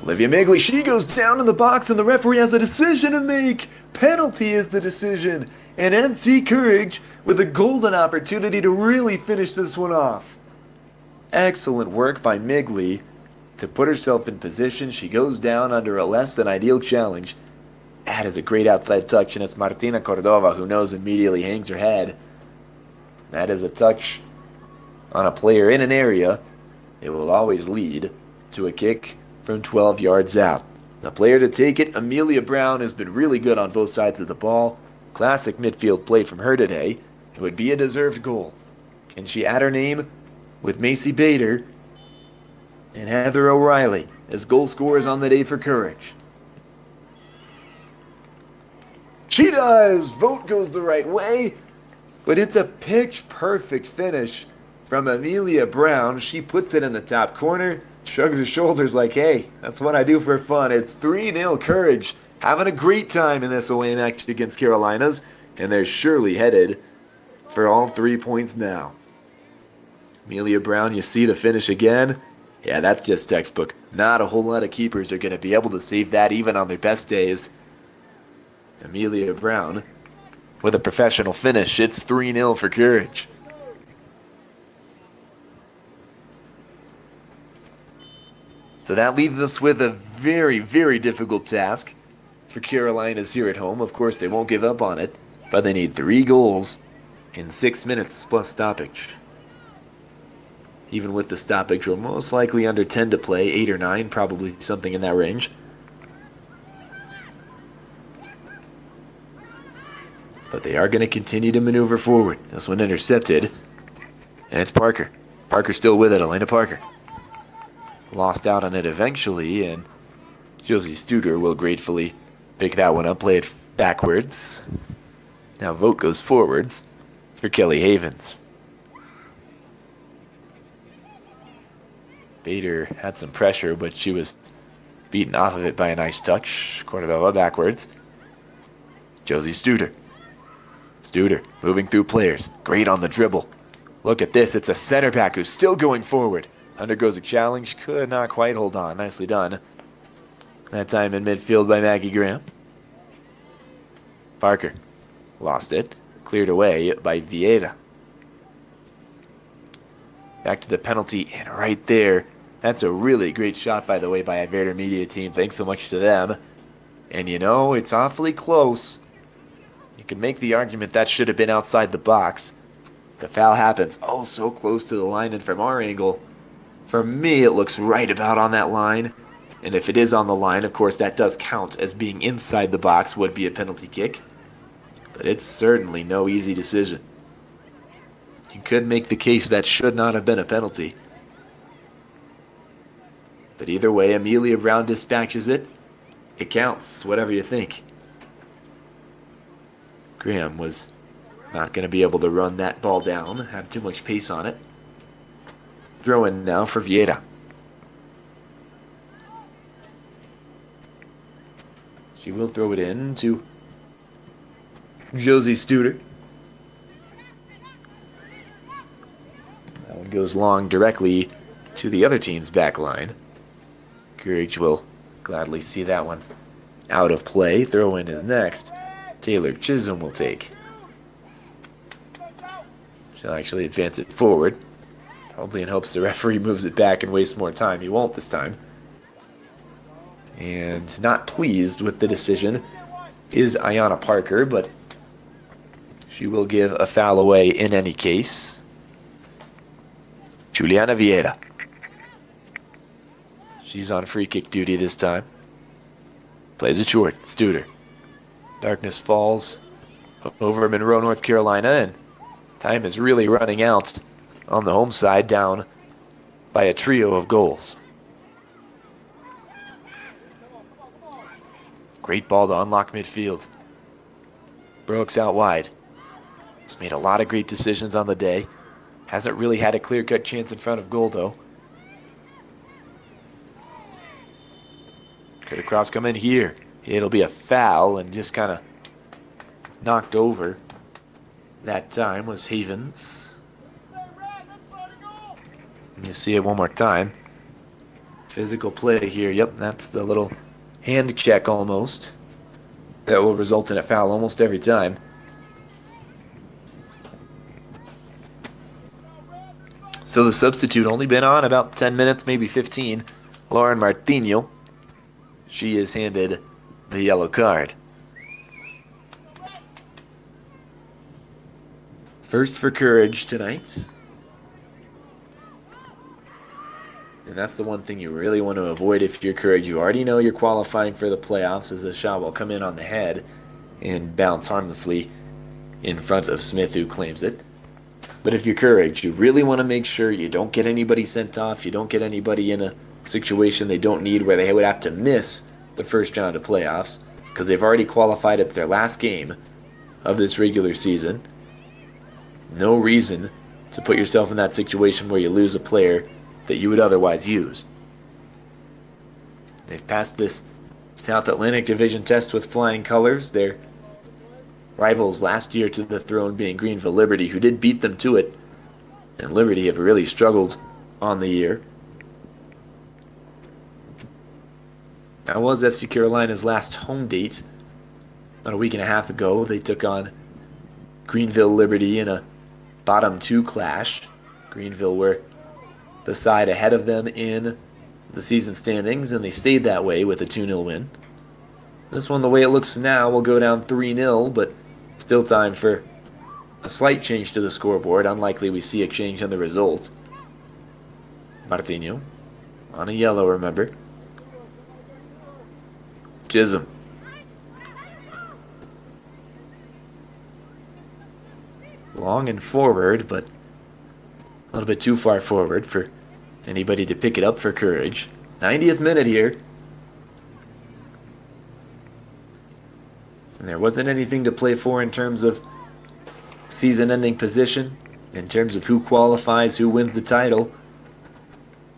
Olivia Migley, she goes down in the box, and the referee has a decision to make. Penalty is the decision. And NC Courage with a golden opportunity to really finish this one off. Excellent work by Migley to put herself in position. She goes down under a less than ideal challenge. That is a great outside touch, and it's Martina Cordova who knows immediately, hangs her head. That is a touch on a player in an area. It will always lead to a kick from 12 yards out. The player to take it, Amelia Brown, has been really good on both sides of the ball. Classic midfield play from her today. It would be a deserved goal. Can she add her name with Macy Bader and Heather O'Reilly as goal scorers on the day for Courage? She does! Vote goes the right way, but it's a pitch-perfect finish from Amelia Brown. She puts it in the top corner. Shrugs her shoulders like, hey, that's what I do for fun. It's 3-0 Courage. Having a great time in this away match against Carolinas. And they're surely headed for all 3 points now. Amelia Brown, you see the finish again. Yeah, that's just textbook. Not a whole lot of keepers are going to be able to save that even on their best days. Amelia Brown with a professional finish. It's 3-0 for Courage. So that leaves us with a very, very difficult task for Carolinas here at home. Of course, they won't give up on it, but they need 3 goals in 6 minutes plus stoppage. even with the stoppage. We're most likely under 10 to play, 8 or 9, probably something in that range. But they are going to continue to maneuver forward. This one intercepted, and it's Parker. Parker still with it, Elena Parker. Lost out on it eventually, and Josie Studer will gratefully pick that one up, play it backwards. Now vote goes forwards for Kelly Havens. Bader had some pressure, but she was beaten off of it by a nice touch. Cordova backwards. Josie Studer. Studer moving through players. Great on the dribble. Look at this. It's a center back who's still going forward. Undergoes a challenge. Could not quite hold on. Nicely done. That time in midfield by Maggie Graham. Parker lost it. Cleared away by Vieira. Back to the penalty, and right there, that's a really great shot, by the way, by a Vader media team. Thanks so much to them. And you know, it's awfully close. You can make the argument that should have been outside the box. The foul happens oh so close to the line, and from our angle, for me, it looks right about on that line. And if it is on the line, of course, that does count as being inside the box, would be a penalty kick. But it's certainly no easy decision. You could make the case that should not have been a penalty. But either way, Amelia Brown dispatches it. It counts, whatever you think. Graham was not going to be able to run that ball down. Had too much pace on it. Throw in now for Vieira. She will throw it in to Josie Studer. That one goes long directly to the other team's back line. Courage will gladly see that one out of play. Throw in is next. Taylor Chisholm will take. She'll actually advance it forward. Probably in hopes the referee moves it back and wastes more time. He won't this time. And not pleased with the decision is Ayanna Parker, but she will give a foul away in any case. Juliana Vieira. She's on free kick duty this time. Plays it short. Studer. Darkness falls over Monroe, North Carolina, and time is really running out on the home side, down by a trio of goals. Great ball to unlock midfield. Brooks out wide. He's made a lot of great decisions on the day. Hasn't really had a clear-cut chance in front of goal, though. Could a cross come in here? It'll be a foul, and just kind of knocked over. That time was Havens. You see it one more time. Physical play here. Yep, that's the little hand check almost. That will result in a foul almost every time. So the substitute only been on about 10 minutes, maybe 15. Lauren Martino. She is handed the yellow card. First for Courage tonight. And that's the one thing you really want to avoid if you're Courage. You already know you're qualifying for the playoffs, as the shot will come in on the head and bounce harmlessly in front of Smith, who claims it. But if you're Courage, you really want to make sure you don't get anybody sent off, you don't get anybody in a situation they don't need where they would have to miss the first round of playoffs, because they've already qualified. It's their last game of this regular season. No reason to put yourself in that situation where you lose a player that you would otherwise use. They've passed this South Atlantic Division test with flying colors. Their rivals last year to the throne being Greenville Liberty, who did beat them to it, and Liberty have really struggled on the year. That was FC Carolina's last home date. About a week and a half ago, they took on Greenville Liberty in a bottom two clash. Greenville were the side ahead of them in the season standings, and they stayed that way with a 2-0 win. This one, the way it looks now, will go down 3-0, but still time for a slight change to the scoreboard. Unlikely we see a change in the result. Martinho on a yellow, remember. Chisholm. Long and forward, but a little bit too far forward for anybody to pick it up for Courage. 90th minute here. And there wasn't anything to play for in terms of season-ending position, in terms of who qualifies, who wins the title.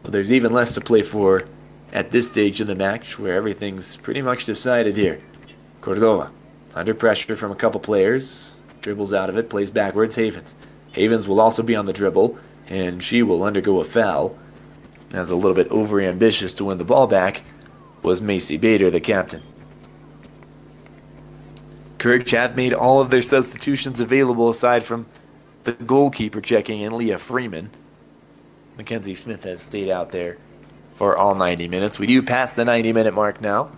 Well, there's even less to play for at this stage in the match, where everything's pretty much decided here. Cordova, under pressure from a couple players, dribbles out of it, plays backwards. Havens will also be on the dribble, and she will undergo a foul. As a little bit over-ambitious to win the ball back was Macy Bader, the captain. Courage have made all of their substitutions available aside from the goalkeeper checking in, Leah Freeman. Mackenzie Smith has stayed out there for all 90 minutes. We do pass the 90-minute mark now.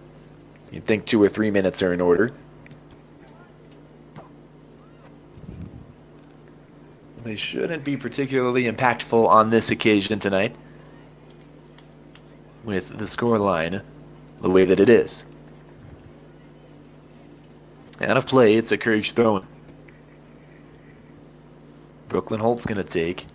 You'd think 2 or 3 minutes are in order. They shouldn't be particularly impactful on this occasion tonight, with the scoreline the way that it is. Out of play, it's a Courage throw-in. Brooklyn Holt's going to take.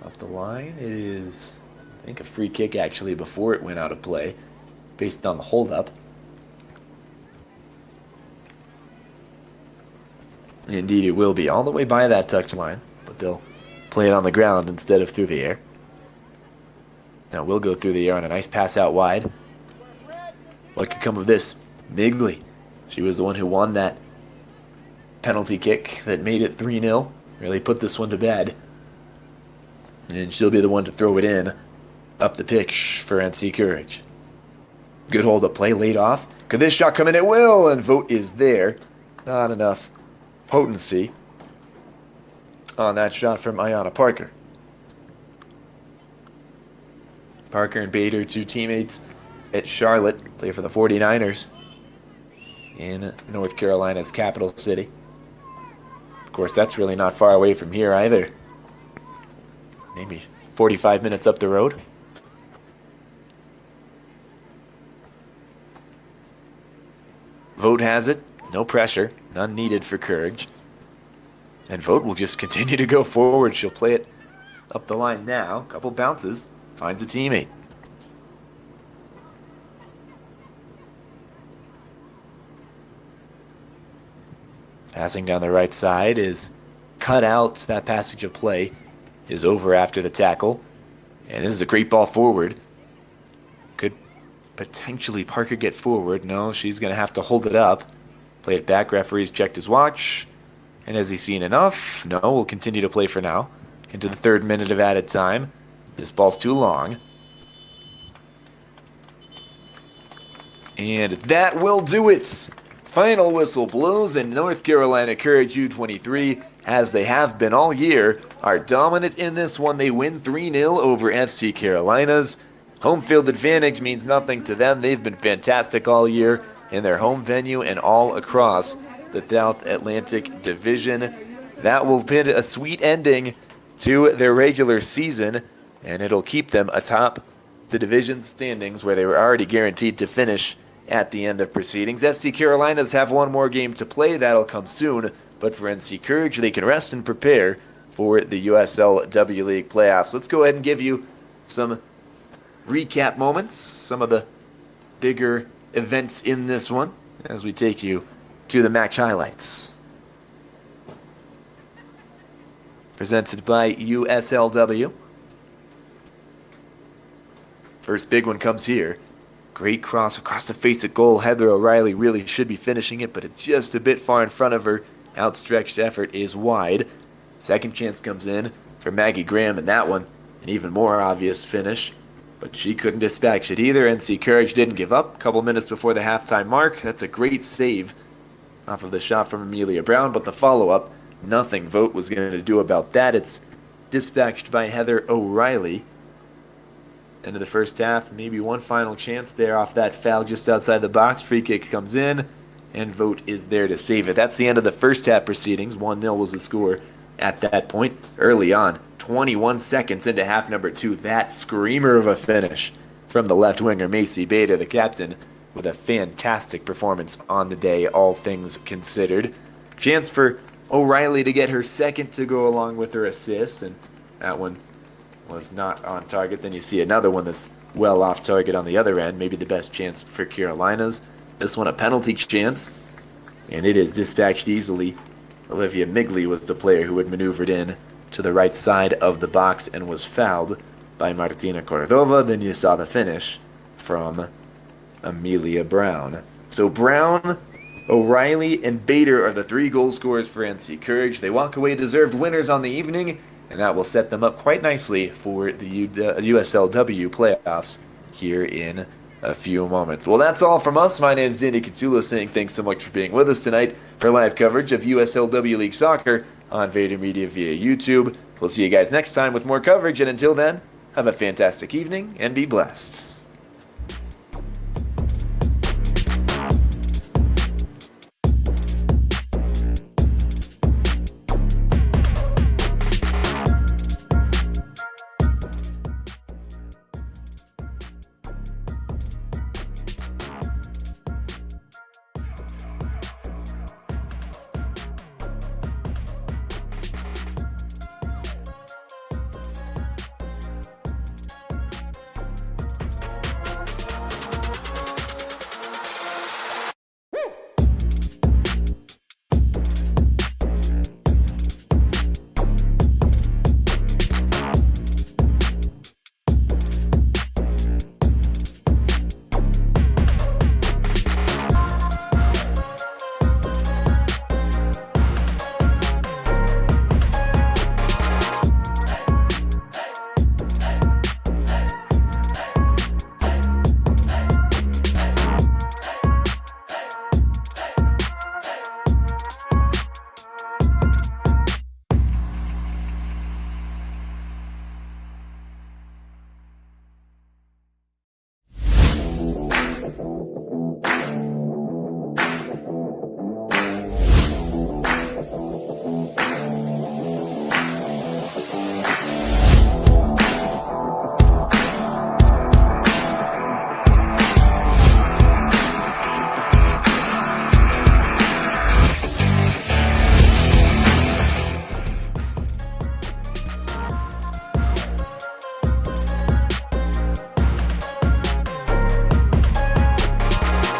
Up the line, it is, I think, a free kick actually before it went out of play, based on the hold-up. Indeed, it will be all the way by that touchline, but they'll play it on the ground instead of through the air. Now we'll go through the air on a nice pass out wide. What could come of this? Migley. She was the one who won that penalty kick that made it 3-0. Really put this one to bed. And she'll be the one to throw it in up the pitch for NC Courage. Good hold-up play, laid off. Could this shot come in? It will, and vote is there. Not enough potency on that shot from Ayanna Parker. Parker and Bader, two teammates at Charlotte, play for the 49ers in North Carolina's capital city. Of course, that's really not far away from here either. Maybe 45 minutes up the road. Vote has it. No pressure. None needed for Courage. And Vote will just continue to go forward. She'll play it up the line now. Couple bounces. Finds a teammate. Passing down the right side is cut out. That passage of play is over after the tackle. And this is a great ball forward. Could potentially Parker get forward. No, she's going to have to hold it up. Play it back. Referee's checked his watch. And has he seen enough? No, we'll continue to play for now. Into the 3rd minute of added time. This ball's too long. And that will do it. Final whistle blows, and North Carolina Courage U23, as they have been all year, are dominant in this one. They win 3-0 over FC Carolinas. Home field advantage means nothing to them. They've been fantastic all year in their home venue and all across the South Atlantic Division. That will pin a sweet ending to their regular season, and it'll keep them atop the division standings where they were already guaranteed to finish at the end of proceedings. FC Carolinas have one more game to play. That'll come soon, but for NC Courage, they can rest and prepare for the USLW League playoffs. Let's go ahead and give you some recap moments, some of the bigger events in this one, as we take you to the match highlights. Presented by USLW. First big one comes here. Great cross across the face of goal. Heather O'Reilly really should be finishing it, but it's just a bit far in front of her. Outstretched effort is wide. Second chance comes in for Maggie Graham, and that one, an even more obvious finish. But she couldn't dispatch it either. NC Courage didn't give up. A couple minutes before the halftime mark. That's a great save off of the shot from Amelia Brown, but the follow-up, nothing Vote was going to do about that. It's dispatched by Heather O'Reilly. End of the first half, maybe one final chance there off that foul just outside the box. Free kick comes in, and Vote is there to save it. That's the end of the first half proceedings. 1-0 was the score at that point. Early on, 21 seconds into half number 2. That screamer of a finish from the left winger, Macy Beta, the captain, with a fantastic performance on the day, all things considered. Chance for O'Reilly to get her second to go along with her assist, and that one was not on target. Then you see another one that's well off target on the other end, maybe the best chance for Carolinas. This one a penalty chance, and it is dispatched easily. Olivia Migley was the player who had maneuvered in to the right side of the box and was fouled by Martina Cordova. Then you saw the finish from Amelia Brown. So Brown, O'Reilly, and Bader are the 3 goal scorers for NC Courage. They walk away deserved winners on the evening, and that will set them up quite nicely for the USLW playoffs here in a few moments. Well, that's all from us. My name is Danny Katsula, saying thanks so much for being with us tonight for live coverage of USLW League Soccer on Vader Media via YouTube. We'll see you guys next time with more coverage, and until then, have a fantastic evening and be blessed.